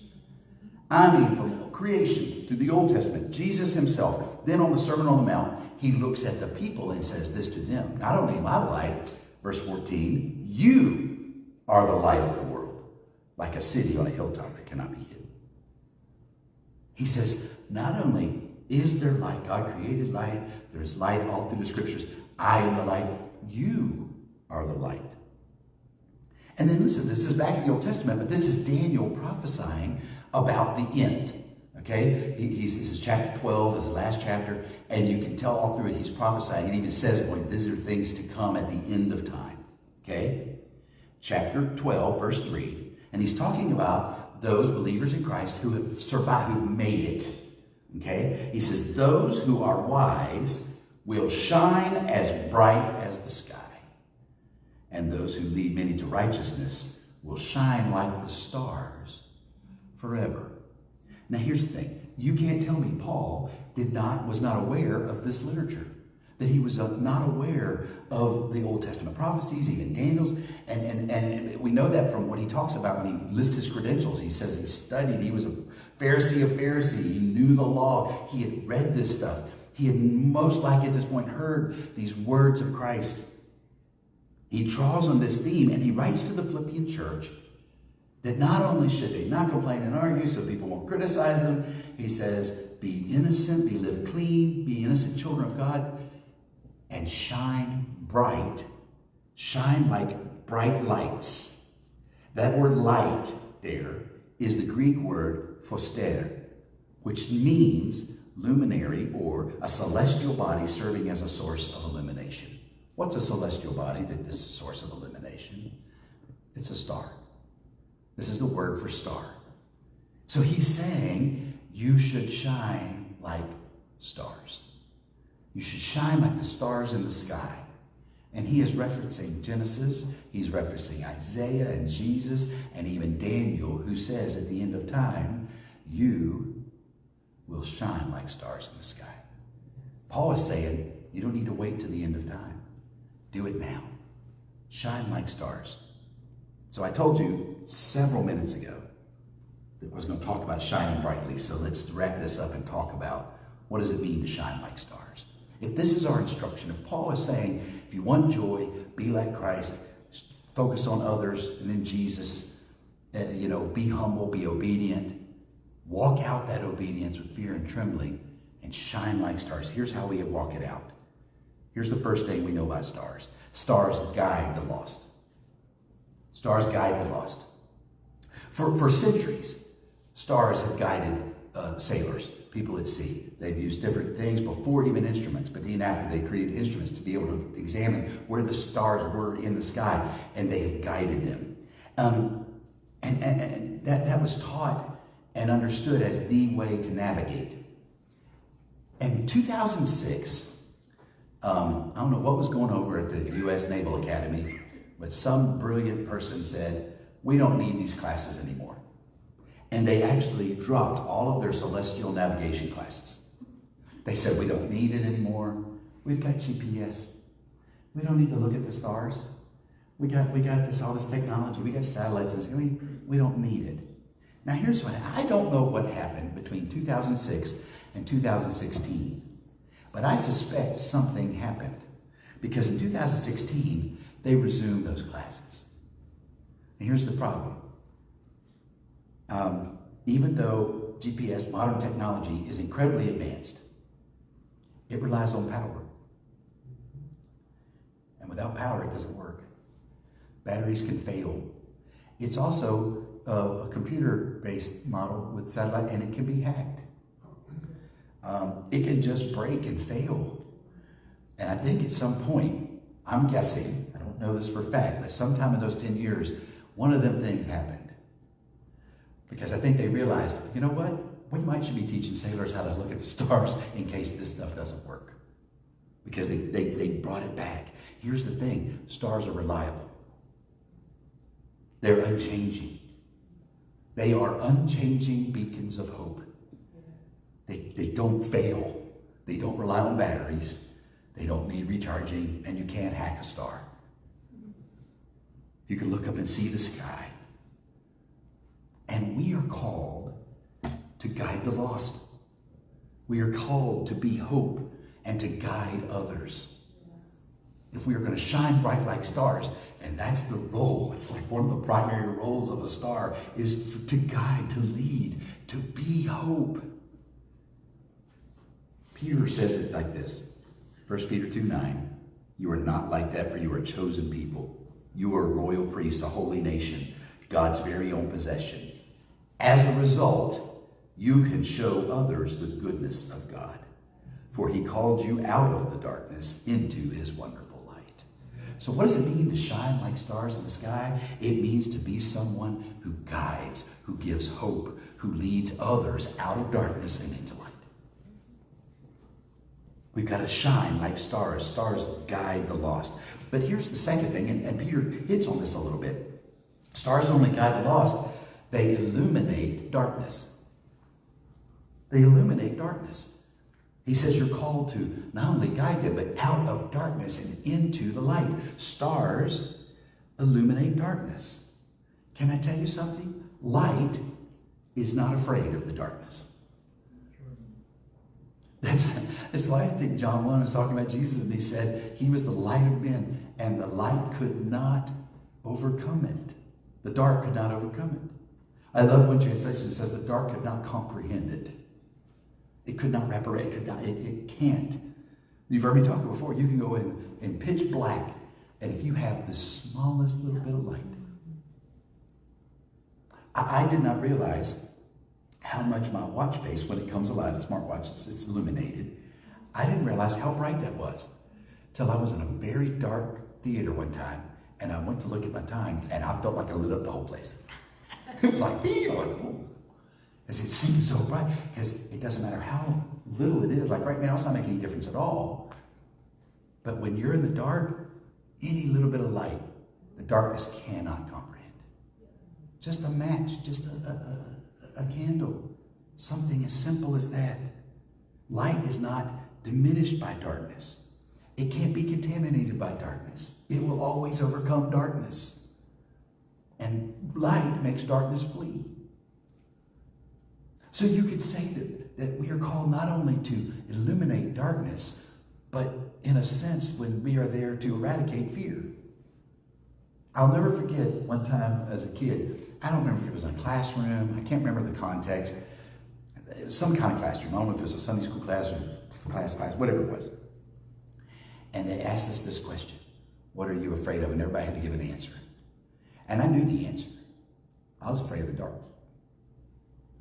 From creation to the Old Testament, Jesus himself, then on the Sermon on the Mount, he looks at the people and says this to them. Not only am I the light, verse 14, you are the light of the world, like a city on a hilltop that cannot be hidden. He says, not only is there light, God created light, there's light all through the scriptures. I am the light, you are the light. And then listen, this is back in the Old Testament, but this is Daniel prophesying about the end. Okay? This is chapter 12, this is the last chapter, and you can tell all through it, he's prophesying, and even says, boy, these are things to come at the end of time. Okay? Chapter 12, verse 3, and he's talking about those believers in Christ who have survived, who've made it. Okay? He says, those who are wise will shine as bright as the sky. And those who lead many to righteousness will shine like the stars forever. Now here's the thing. You can't tell me Paul was not aware of this literature. That he was not aware of the Old Testament prophecies, even Daniel's. And we know that from what he talks about when he lists his credentials. He says he studied. He was a Pharisee of Pharisee. He knew the law. He had read this stuff. He had most likely at this point heard these words of Christ. He draws on this theme, and he writes to the Philippian church that not only should they not complain and argue so people won't criticize them, he says, be innocent, live clean, be innocent children of God, and shine bright. Shine like bright lights. That word light there is the Greek word phoster, which means luminary or a celestial body serving as a source of illumination. What's a celestial body that is a source of illumination? It's a star. This is the word for star. So he's saying you should shine like stars. You should shine like the stars in the sky. And he is referencing Genesis, he's referencing Isaiah and Jesus, and even Daniel, who says at the end of time, you will shine like stars in the sky. Paul is saying, you don't need to wait till the end of time. Do it now. Shine like stars. So I told you several minutes ago that I was going to talk about shining brightly. So let's wrap this up and talk about what does it mean to shine like stars. If this is our instruction, if Paul is saying, if you want joy, be like Christ, focus on others, and then Jesus, be humble, be obedient, walk out that obedience with fear and trembling, and shine like stars. Here's how we walk it out. Here's the first thing we know about stars. Stars guide the lost. Stars guide the lost. For centuries, stars have guided sailors, people at sea. They've used different things before even instruments, but then after they created instruments to be able to examine where the stars were in the sky, and they have guided them. And that was taught and understood as the way to navigate. In 2006, I don't know what was going over at the U.S. Naval Academy, but some brilliant person said, we don't need these classes anymore. And they actually dropped all of their celestial navigation classes. They said, we don't need it anymore. We've got GPS. We don't need to look at the stars. We got all this technology. We got satellites. We don't need it. Now here's what, I don't know what happened between 2006 and 2016, but I suspect something happened because in 2016, they resumed those classes. And here's the problem. Even though GPS, modern technology, is incredibly advanced, it relies on power. And without power, it doesn't work. Batteries can fail. It's also a computer-based model with satellite, and it can be hacked. It can just break and fail. And I think at some point, I'm guessing, I don't know this for a fact, but sometime in those 10 years, one of them things happened. Because I think they realized, you know what? We should be teaching sailors how to look at the stars in case this stuff doesn't work. Because they brought it back. Here's the thing, stars are reliable. They're unchanging. They are unchanging beacons of hope. They don't fail. They don't rely on batteries. They don't need recharging, and you can't hack a star. You can look up and see the sky. And we are called to guide the lost. We are called to be hope and to guide others. If we are going to shine bright like stars, and that's the role, it's like one of the primary roles of a star, is to guide, to lead, to be hope. Peter says it like this, 1 Peter 2:9, you are not like that, for you are a chosen people. You are a royal priest, a holy nation, God's very own possession. As a result, you can show others the goodness of God, for he called you out of the darkness into his wonderful light. So what does it mean to shine like stars in the sky? It means to be someone who guides, who gives hope, who leads others out of darkness and into light. We've got to shine like stars. Stars guide the lost. But here's the second thing, and Peter hits on this a little bit. Stars only guide the lost. They illuminate darkness. They illuminate darkness. He says you're called to not only guide them, but out of darkness and into the light. Stars illuminate darkness. Can I tell you something? Light is not afraid of the darkness. That's why I think John 1 was talking about Jesus, and he said he was the light of men, and the light could not overcome it. The dark could not overcome it. I love one translation that says the dark could not comprehend it. It could not wrap around. It can't. You've heard me talk before. You can go in pitch black, and if you have the smallest little bit of light. I did not realize how much my watch face, when it comes alive, smartwatch, it's illuminated. I didn't realize how bright that was till I was in a very dark theater one time, and I went to look at my time, and I felt like I lit up the whole place. It was like, oh. As it seemed so bright, because it doesn't matter how little it is. Like right now, it's not making any difference at all. But when you're in the dark, any little bit of light, the darkness cannot comprehend it. Just a match, just a candle, something as simple as that. Light is not diminished by darkness. It can't be contaminated by darkness. It will always overcome darkness. And light makes darkness flee. So you could say that we are called not only to illuminate darkness, but in a sense, when we are there to eradicate fear. I'll never forget one time as a kid, I don't remember if it was in a classroom, I can't remember the context. It was some kind of classroom. I don't know if it was a Sunday school class or class, whatever it was. And they asked us this question: what are you afraid of? And everybody had to give an answer. And I knew the answer. I was afraid of the dark.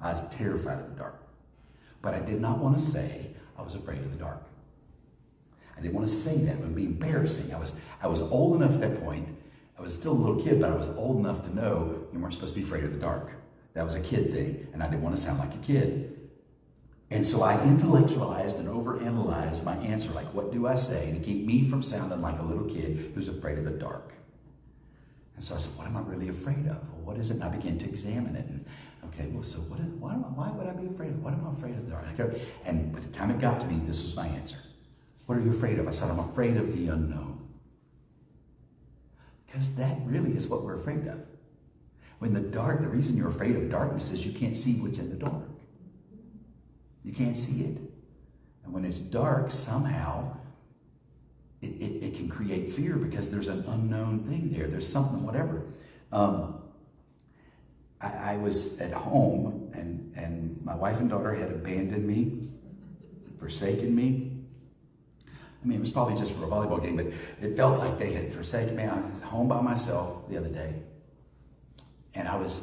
I was terrified of the dark. But I did not want to say I was afraid of the dark. I didn't want to say that. It would be embarrassing. I was old enough at that point. I was still a little kid, but I was old enough to know you weren't supposed to be afraid of the dark. That was a kid thing, and I didn't want to sound like a kid. And so I intellectualized and overanalyzed my answer, like what do I say to keep me from sounding like a little kid who's afraid of the dark? And so I said, what am I really afraid of? Well, what is it? And I began to examine it. And okay, well, so why would I be afraid of? What am I afraid of the dark? And by the time it got to me, this was my answer. What are you afraid of? I said, I'm afraid of the unknown. Because that really is what we're afraid of. When the reason you're afraid of darkness is you can't see what's in the dark. You can't see it. And when it's dark, somehow, it can create fear because there's an unknown thing there. There's something, whatever. I was at home, and my wife and daughter had abandoned me, forsaken me. I mean, it was probably just for a volleyball game, but it felt like they had forsaken me. I was home by myself the other day, and I was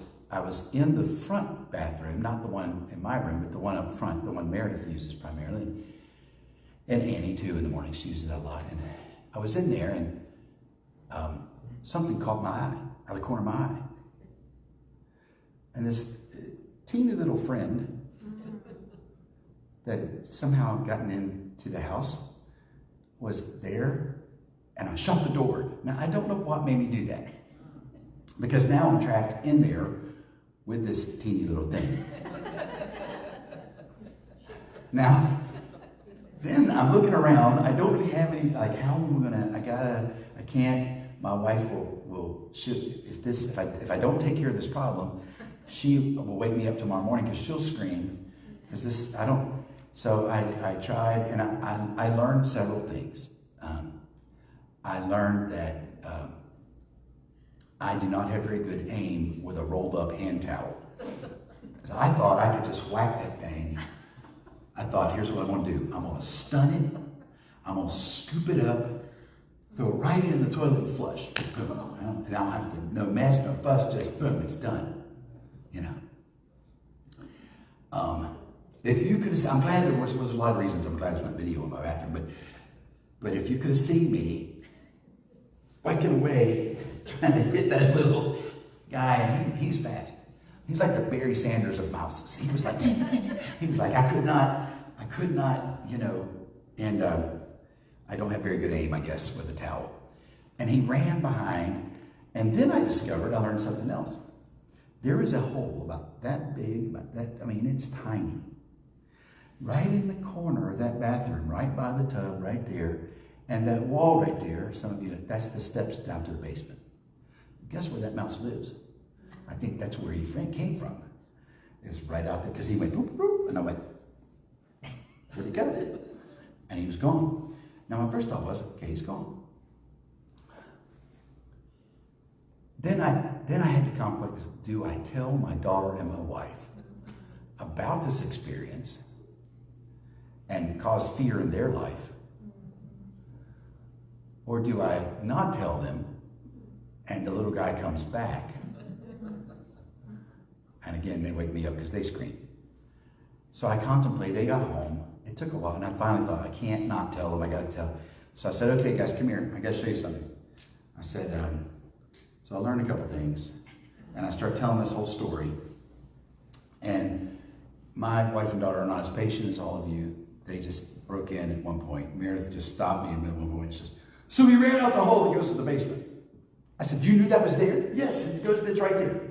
in the front bathroom, not the one in my room, but the one up front, the one Meredith uses primarily, and Annie too in the morning. She uses that a lot. And I was in there, and something caught my eye, out of the corner of my eye. And this teeny little friend that had somehow gotten into the house was there, and I shut the door. Now, I don't know what made me do that, because now I'm trapped in there with this teeny little thing. Now, then I'm looking around. I don't really have any, like, how am I gonna, I can't, my wife if I don't take care of this problem, she will wake me up tomorrow morning because she'll scream, because so I tried, and I learned several things. I learned that I do not have very good aim with a rolled up hand towel. So I thought I could just whack that thing. I thought, here's what I'm going to do. I'm going to stun it. I'm going to scoop it up, throw it right in the toilet and flush. Boom. And I don't have to, no mess, no fuss, just boom, it's done. You know. If you could have, I'm glad there was a lot of reasons I'm glad there's not video in my bathroom, but if you could have seen me whacking away, trying to hit that little guy, and he's fast. He's like the Barry Sanders of mouses. He was like, I could not, you know, and I don't have very good aim, I guess, with a towel. And he ran behind, and then I learned something else. There is a hole about that big, it's tiny. Right in the corner of that bathroom, right by the tub, right there, and that wall right there, some of you, that's the steps down to the basement. Guess where that mouse lives? I think that's where he came from. It's right out there, because he went, boop, boop, and I went, where'd he go? gone. Now, my first thought was, okay, he's gone. Then I had to contemplate, do I tell my daughter and my wife about this experience and cause fear in their life? Or do I not tell them and the little guy comes back? And again, they wake me up because they scream. So I contemplated, they got home. It took a while, and I finally thought, I can't not tell them, I got to tell. So I said, okay, guys, come here. I got to show you something. I said, so I learned a couple things, and I started telling this whole story. And my wife and daughter are not as patient as all of you. They just broke in at one point. Meredith just stopped me in the middle of one point and says, so he ran out the hole that goes to the basement. I said, you knew that was there? Yes, it's right there.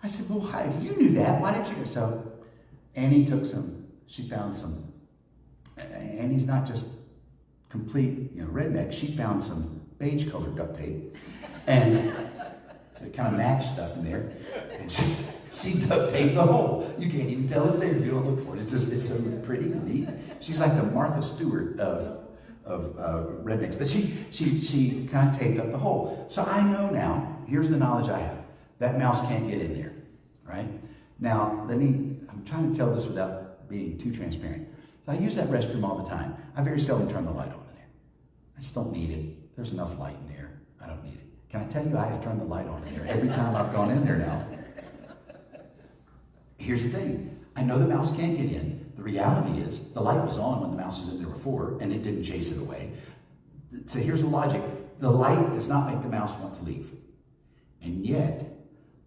I said, well, hi, if you knew that, why didn't you? So Annie took some, she found some, Annie's not just complete, redneck. She found some beige colored duct tape, and so it kind of matched stuff in there, and she duct taped the hole. You can't even tell it's there if you don't look for it. It's so pretty and neat. She's like the Martha Stewart of rednecks, but she kind of taped up the hole. So I know now, here's the knowledge I have. That mouse can't get in there, right? Now, I'm trying to tell this without being too transparent. I use that restroom all the time. I very seldom turn the light on in there. I just don't need it. There's enough light in there. I don't need it. Can I tell you, I have turned the light on in there every time I've gone in there now. Here's the thing. I know the mouse can't get in. The reality is, the light was on when the mouse was in there before, and it didn't chase it away. So here's the logic. The light does not make the mouse want to leave. And yet,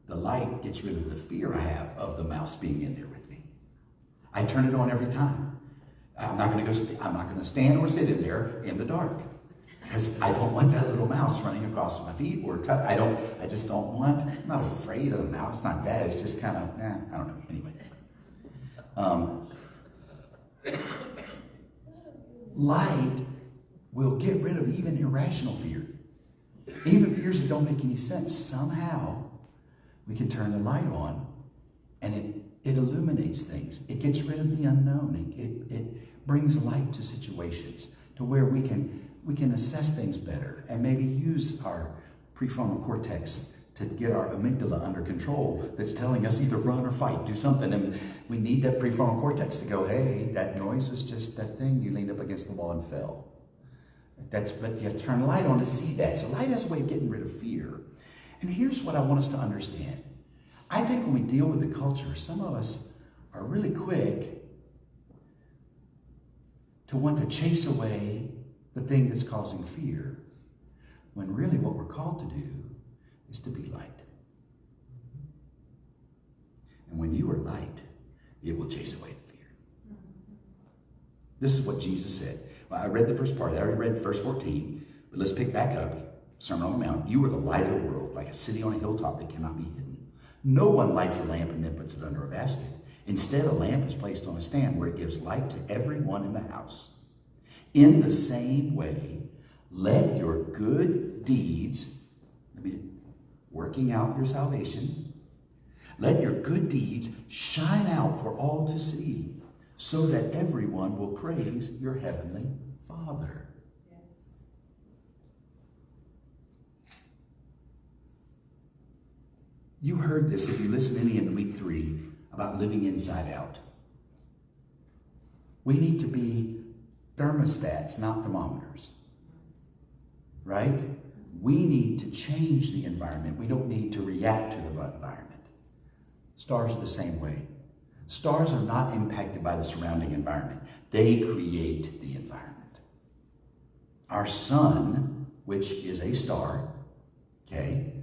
the light gets rid of the fear I have of the mouse being in there with me. I turn it on every time. I'm not going to stand or sit in there in the dark, because I don't want that little mouse running across my feet or I just don't want. I'm not afraid of the mouse. It's not that. It's just kind of, I don't know. Anyway. Light will get rid of even irrational fear. Even fears that don't make any sense. Somehow, we can turn the light on, and it illuminates things. It gets rid of the unknown. It brings light to situations to where we can assess things better and maybe use our prefrontal cortex to get our amygdala under control that's telling us either run or fight, do something. And we need that prefrontal cortex to go, hey, that noise was just that thing. You leaned up against the wall and fell. But you have to turn the light on to see that. So light has a way of getting rid of fear. And here's what I want us to understand. I think when we deal with the culture, some of us are really quick to want to chase away the thing that's causing fear, when really what we're called to do is to be light. And when you are light, it will chase away the fear. This is what Jesus said. Well, I read the first part. I already read verse 14, but let's pick back up. Sermon on the Mount. You are the light of the world, like a city on a hilltop that cannot be hidden. No one lights a lamp and then puts it under a basket. Instead, a lamp is placed on a stand where it gives light to everyone in the house. In the same way, let your good deeds, working out your salvation, let your good deeds shine out for all to see, so that everyone will praise your heavenly Father. You heard this if you listened any in week 3 about living inside out. We need to be thermostats, not thermometers. Right? We need to change the environment. We don't need to react to the environment. Stars are the same way. Stars are not impacted by the surrounding environment. They create the environment. Our sun, which is a star, okay?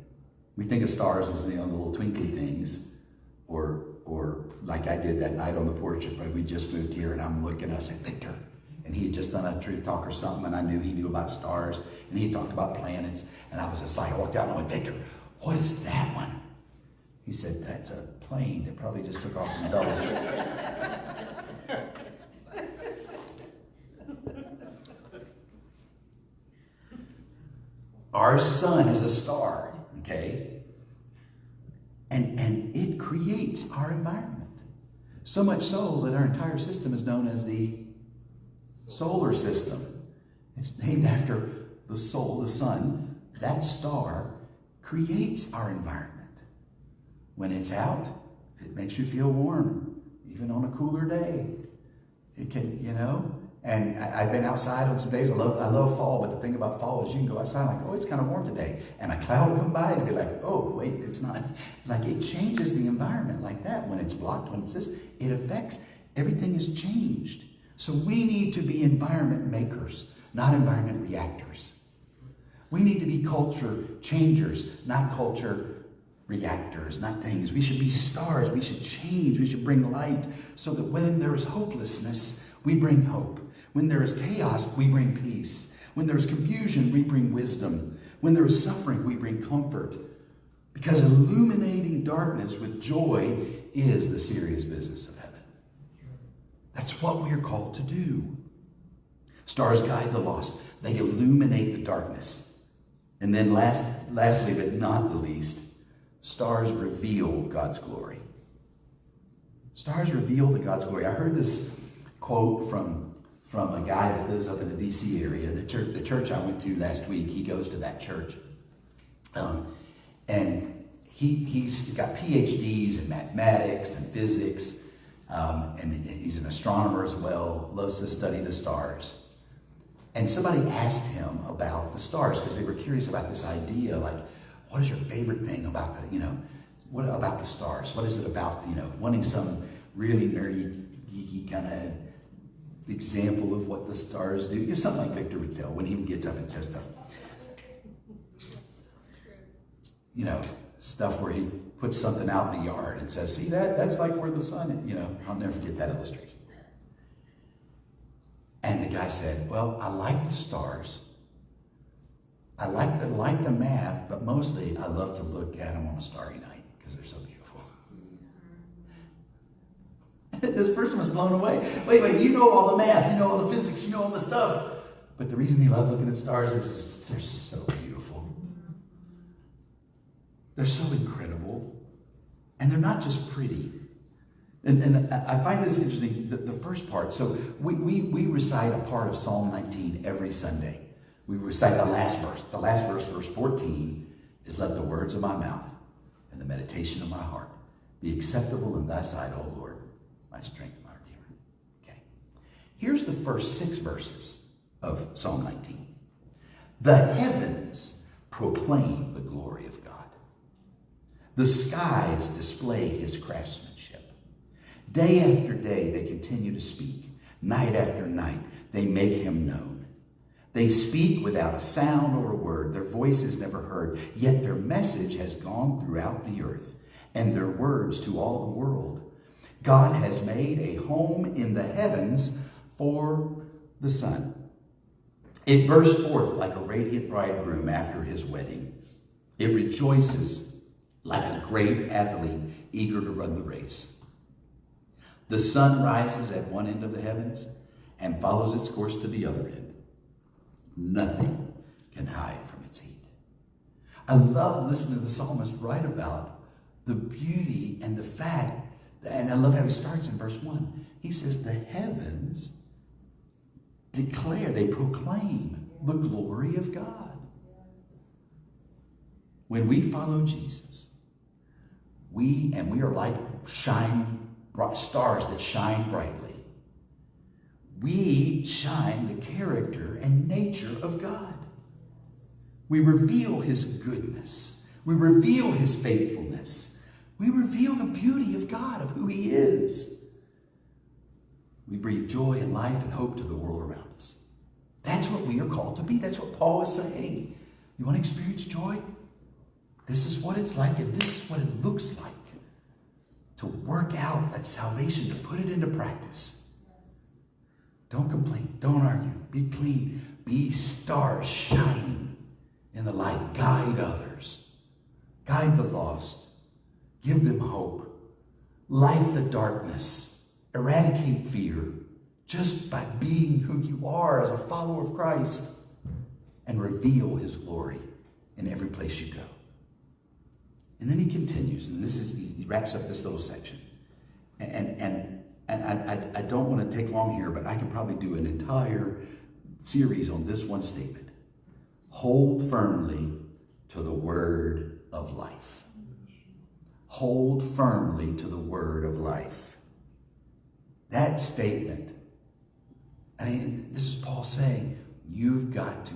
We think of stars as the little twinkly things, or like I did that night on the porch. We just moved here, and I'm looking, and I said, Victor. And he had just done a truth talk or something, and I knew he knew about stars, and he talked about planets. And I was just like, I walked out and I went, Victor, what is that one? He said, that's a plane that probably just took off from Dulles. Our sun is a star, okay? And it creates our environment. So much so that our entire system is known as the solar system. It's named after the soul, the sun. That star creates our environment. When it's out, it makes you feel warm, even on a cooler day. It can, and I've been outside on some days. I love fall, but the thing about fall is you can go outside like, oh, it's kind of warm today. And a cloud will come by and be like, oh, wait, it's not. Like it changes the environment like that. When it's blocked, when it's this, it affects, everything is changed. So we need to be environment makers, not environment reactors. We need to be culture changers, not culture reactors, not things. We should be stars. We should change. We should bring light so that when there is hopelessness, we bring hope. When there is chaos, we bring peace. When there is confusion, we bring wisdom. When there is suffering, we bring comfort. Because illuminating darkness with joy is the serious business of heaven. That's what we are called to do. Stars guide the lost. They illuminate the darkness. And then lastly, but not the least, stars reveal God's glory. Stars reveal the God's glory. I heard this quote from a guy that lives up in the D.C. area. The church I went to last week, he goes to that church. And he's got PhDs in mathematics and physics. And he's an astronomer as well, loves to study the stars. And somebody asked him about the stars because they were curious about this idea, like, what is your favorite thing about what about the stars? What is it about, wanting some really nerdy, geeky kind of example of what the stars do? Something like Victor would tell when he gets up and says stuff. Stuff where he puts something out in the yard and says, see that? That's like where the sun is. I'll never forget that illustration. And the guy said, well, I like the stars. I like the math, but mostly I love to look at them on a starry night because they're so beautiful. This person was blown away. Wait, you know all the math, you know all the physics, you know all the stuff. But the reason he loved looking at stars is they're so beautiful. They're so incredible. And they're not just pretty. And I find this interesting, the first part. So we recite a part of Psalm 19 every Sunday. We recite the last verse. The last verse, verse 14, is let the words of my mouth and the meditation of my heart be acceptable in thy sight, O Lord, my strength and my redeemer. Okay. Here's the first 6 verses of Psalm 19. The heavens proclaim the glory of God. The skies display his craftsmanship. Day after day they continue to speak. Night after night they make him known. They speak without a sound or a word. Their voice is never heard. Yet their message has gone throughout the earth, and their words to all the world. God has made a home in the heavens for the sun. It bursts forth like a radiant bridegroom after his wedding. It rejoices like a great athlete eager to run the race. The sun rises at one end of the heavens and follows its course to the other end. Nothing can hide from its heat. I love listening to the psalmist write about the beauty and the fact, and I love how he starts in verse 1. He says, the heavens declare, they proclaim the glory of God. When we follow Jesus, we are like stars that shine brightly. We shine the character and nature of God. We reveal his goodness. We reveal his faithfulness. We reveal the beauty of God, of who he is. We breathe joy and life and hope to the world around us. That's what we are called to be. That's what Paul is saying. You want to experience joy? This is what it's like, and this is what it looks like to work out that salvation, to put it into practice. Don't complain. Don't argue. Be clean. Be stars shining in the light. Guide others. Guide the lost. Give them hope. Light the darkness. Eradicate fear just by being who you are as a follower of Christ, and reveal his glory in every place you go. And then he continues, and he wraps up this little section. And and I don't want to take long here, but I could probably do an entire series on this one statement. Hold firmly to the word of life. Hold firmly to the word of life. That statement, I mean, this is Paul saying, you've got to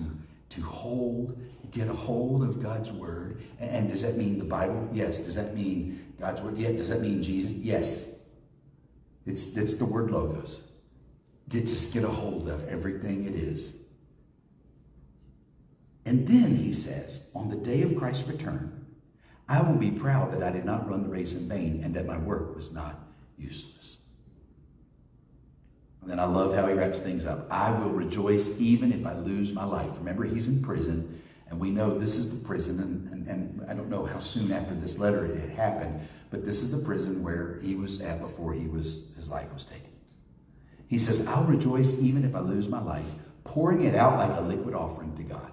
get a hold of God's word. And does that mean the Bible? Yes. Does that mean God's word? Yeah. Does that mean Jesus? Yes. It's the word logos. Just get a hold of everything it is. And then he says, on the day of Christ's return, I will be proud that I did not run the race in vain and that my work was not useless. And then I love how he wraps things up. I will rejoice even if I lose my life. Remember, he's in prison, and we know this is the prison, and I don't know how soon after this letter it had happened, but this is the prison where he was at before his life was taken. He says, I'll rejoice even if I lose my life, pouring it out like a liquid offering to God,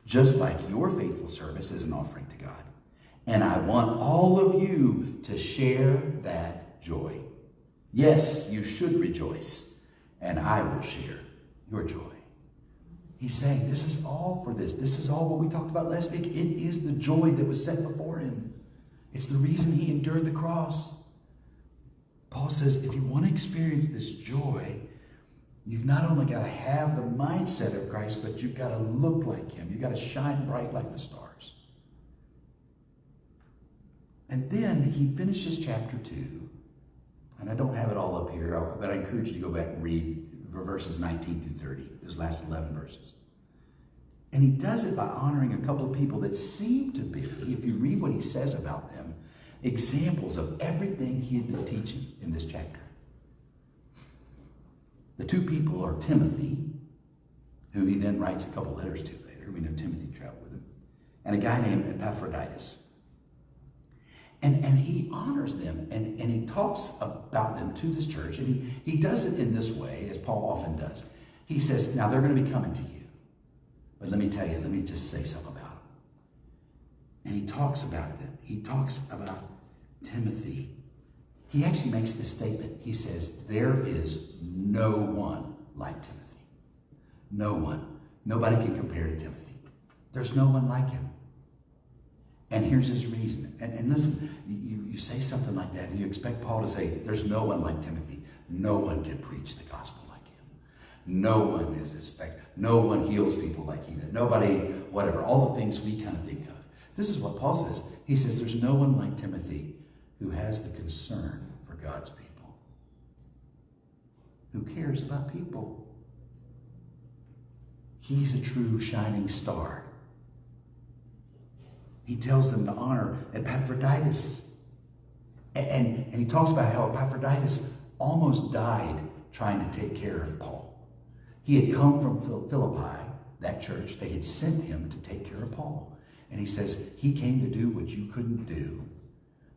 just like your faithful service is an offering to God. And I want all of you to share that joy. Yes, you should rejoice, and I will share your joy. He's saying this is all for this. This is all what we talked about last week. It is the joy that was set before him. It's the reason he endured the cross. Paul says if you want to experience this joy, you've not only got to have the mindset of Christ, but you've got to look like him. You've got to shine bright like the stars. And then he finishes chapter 2. And I don't have it all up here, but I encourage you to go back and read verses 19 through 30, those last 11 verses. And he does it by honoring a couple of people that seem to be, if you read what he says about them, examples of everything he had been teaching in this chapter. The two people are Timothy, who he then writes a couple letters to later. We know Timothy traveled with him. And a guy named Epaphroditus. And he honors them, and he talks about them to this church, and he does it in this way, as Paul often does. He says, now they're going to be coming to you, but let me tell you, let me just say something about them. And he talks about them. He talks about Timothy. He actually makes this statement. He says, there is no one like Timothy. No one. Nobody can compare to Timothy. There's no one like him. And here's his reason. And listen, you say something like that, and you expect Paul to say, there's no one like Timothy. No one can preach the gospel like him. No one is his effect. No one heals people like he did. Nobody, whatever, all the things we kind of think of. This is what Paul says. He says, there's no one like Timothy who has the concern for God's people. Who cares about people? He's a true shining star. He tells them to honor Epaphroditus. And he talks about how Epaphroditus almost died trying to take care of Paul. He had come from Philippi, that church. They had sent him to take care of Paul. And he says, he came to do what you couldn't do,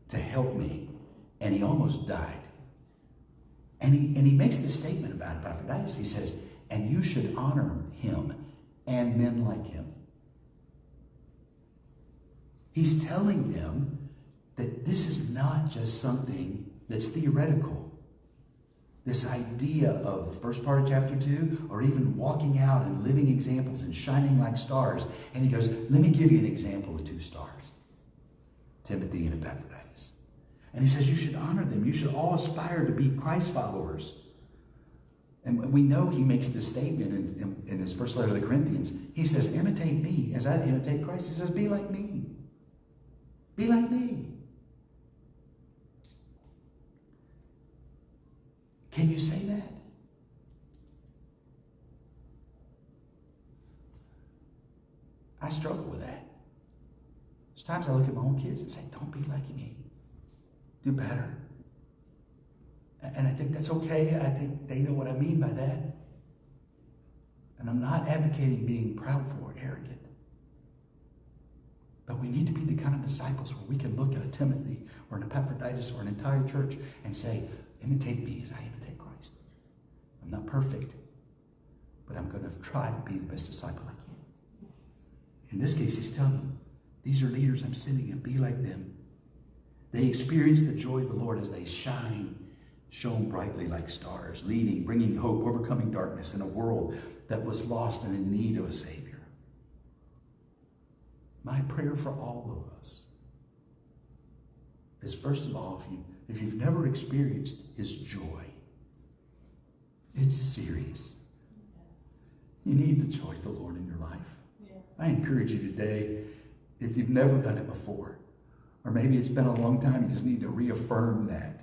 to help me. And he almost died. And he makes this statement about Epaphroditus. He says, and you should honor him and men like him. He's telling them that this is not just something that's theoretical. This idea of the first part of chapter 2, or even walking out and living examples and shining like stars. And he goes, let me give you an example of two stars, Timothy and Epaphroditus. And he says, you should honor them. You should all aspire to be Christ followers. And we know he makes this statement in his first letter to the Corinthians. He says, imitate me as I imitate Christ. He says, be like me. Be like me. Can you say that? I struggle with that. There's times I look at my own kids and say, don't be like me. Do better. And I think that's okay. I think they know what I mean by that. And I'm not advocating being proudful or arrogant. But we need to be the kind of disciples where we can look at a Timothy or an Epaphroditus or an entire church and say, imitate me as I imitate Christ. I'm not perfect, but I'm going to try to be the best disciple I can. In this case, he's telling them, these are leaders I'm sending, and be like them. They experience the joy of the Lord as they shine shone brightly like stars, leading, bringing hope, overcoming darkness in a world that was lost and in need of a Savior. My prayer for all of us is, first of all, if you've never experienced his joy, it's serious. You need the joy of the Lord in your life. Yeah. I encourage you today, if you've never done it before, or maybe it's been a long time, you just need to reaffirm that.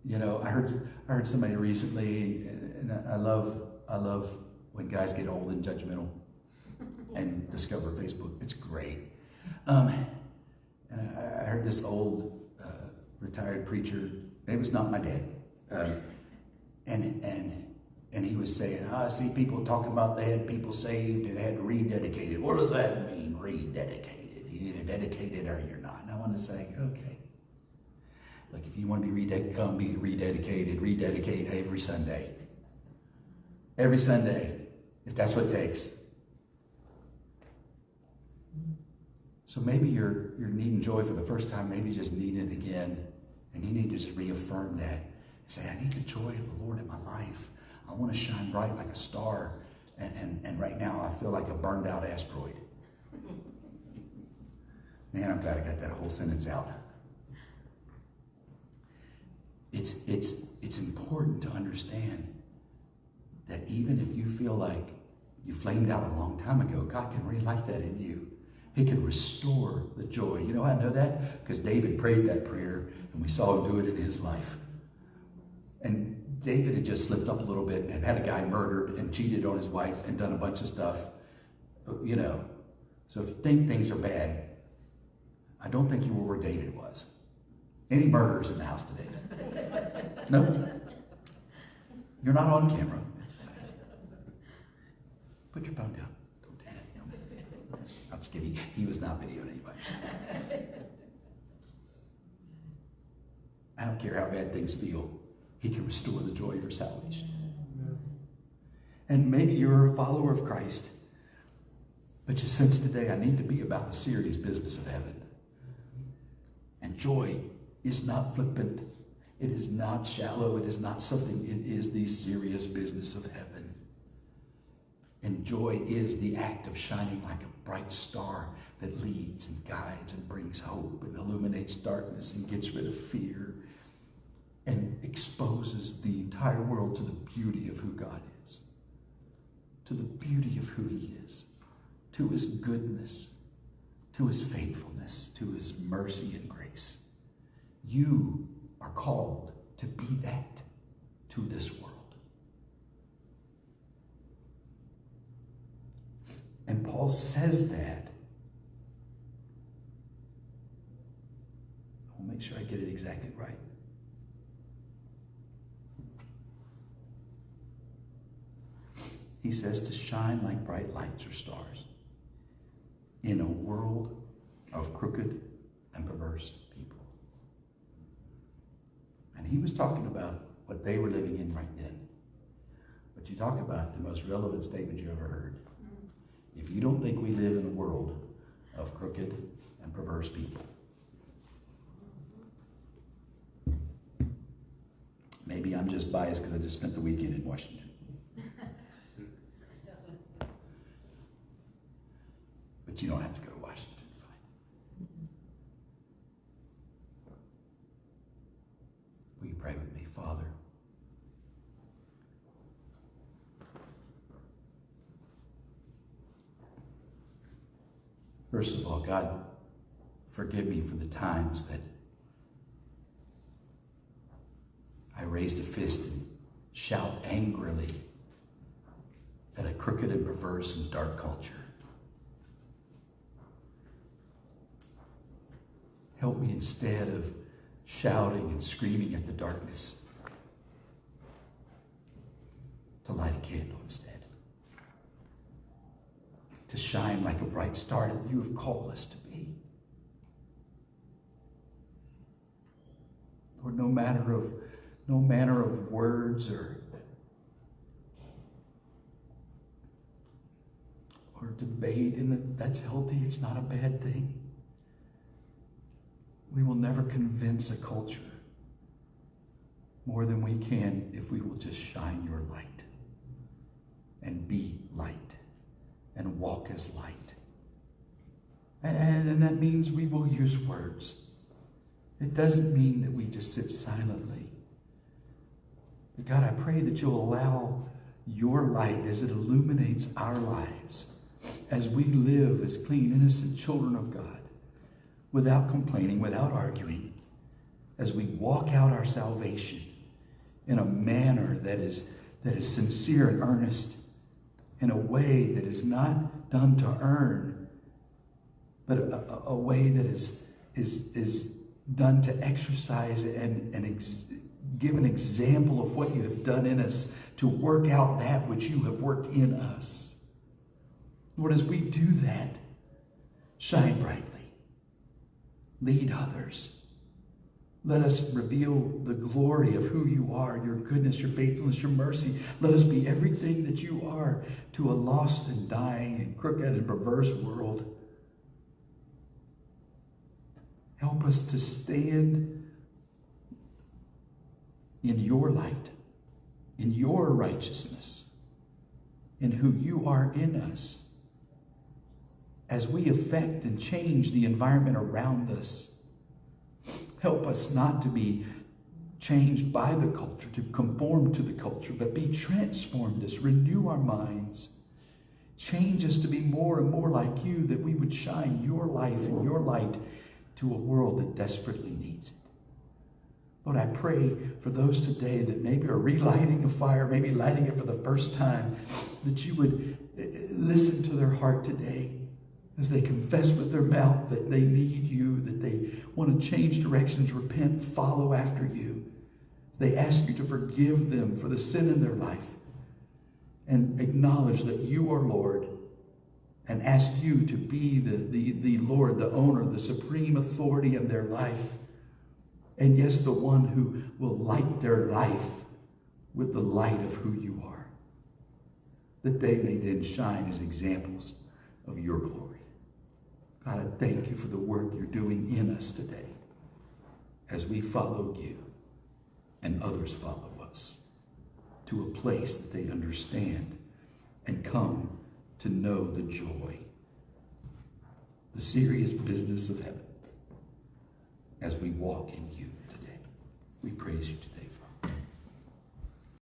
You know, I heard somebody recently, and I love when guys get old and judgmental and discover Facebook. It's great. And I heard this old retired preacher. It was not my dad. And he was saying, I see people talking about they had people saved and they had rededicated. What does that mean, rededicated? You're either dedicated or you're not. And I want to say, okay. Like if you want to be rededicated, come be rededicated. Rededicate every Sunday. Every Sunday, if that's what it takes. So maybe you're needing joy for the first time. Maybe you just need it again. And you need to just reaffirm that. And say, I need the joy of the Lord in my life. I want to shine bright like a star. And right now I feel like a burned out asteroid. Man, I'm glad I got that whole sentence out. It's important to understand that even if you feel like you flamed out a long time ago, God can relight that in you. He can restore the joy. You know how I know that? Because David prayed that prayer, and we saw him do it in his life. And David had just slipped up a little bit and had a guy murdered and cheated on his wife and done a bunch of stuff. You know, so if you think things are bad, I don't think you were where David was. Any murderers in the house today? No? You're not on camera. Put your phone down. Don't do that. I'm just kidding. He was not videoing anybody. I don't care how bad things feel. He can restore the joy of your salvation. And maybe you're a follower of Christ, but you sense today, I need to be about the serious business of heaven. And joy is not flippant. It is not shallow. It is not something. It is the serious business of heaven. And joy is the act of shining like a bright star that leads and guides and brings hope and illuminates darkness and gets rid of fear and exposes the entire world to the beauty of who God is, to the beauty of who he is, to his goodness, to his faithfulness, to his mercy and grace. You are called to be that to this world. And Paul says that. I'll make sure I get it exactly right. He says to shine like bright lights or stars in a world of crooked and perverse people. And he was talking about what they were living in right then. But you talk about the most relevant statement you ever heard. If you don't think we live in a world of crooked and perverse people, maybe I'm just biased because I just spent the weekend in Washington. But you don't have to go to Washington to find it. Will you pray with me? Father, first of all, God, forgive me for the times that I raised a fist and shout angrily at a crooked and perverse and dark culture. Help me instead of shouting and screaming at the darkness to light a candle instead. To shine like a bright star that you have called us to be. Lord, no manner of words or debate, and that's healthy. It's not a bad thing. We will never convince a culture more than we can if we will just shine your light and be light and walk as light. And that means we will use words. It doesn't mean that we just sit silently. But God, I pray that you'll allow your light as it illuminates our lives, as we live as clean, innocent children of God, without complaining, without arguing, as we walk out our salvation in a manner that is sincere and earnest, in a way that is not done to earn, but a way that is done to exercise and give an example of what you have done in us to work out that which you have worked in us. Lord, as we do that, shine brightly. Lead others. Let us reveal the glory of who you are, your goodness, your faithfulness, your mercy. Let us be everything that you are to a lost and dying and crooked and perverse world. Help us to stand in your light, in your righteousness, in who you are in us, as we affect and change the environment around us. Help us not to be changed by the culture, to conform to the culture, but be transformed us, renew our minds, change us to be more and more like you, that we would shine your life and your light to a world that desperately needs it. Lord, I pray for those today that maybe are relighting a fire, maybe lighting it for the first time, that you would listen to their heart today as they confess with their mouth that they need you, that they want to change directions, repent, follow after you. They ask you to forgive them for the sin in their life and acknowledge that you are Lord, and ask you to be the Lord, the owner, the supreme authority in their life. And yes, the one who will light their life with the light of who you are, that they may then shine as examples of your glory. God, I thank you for the work you're doing in us today as we follow you and others follow us to a place that they understand and come to know the joy, the serious business of heaven as we walk in you today. We praise you today.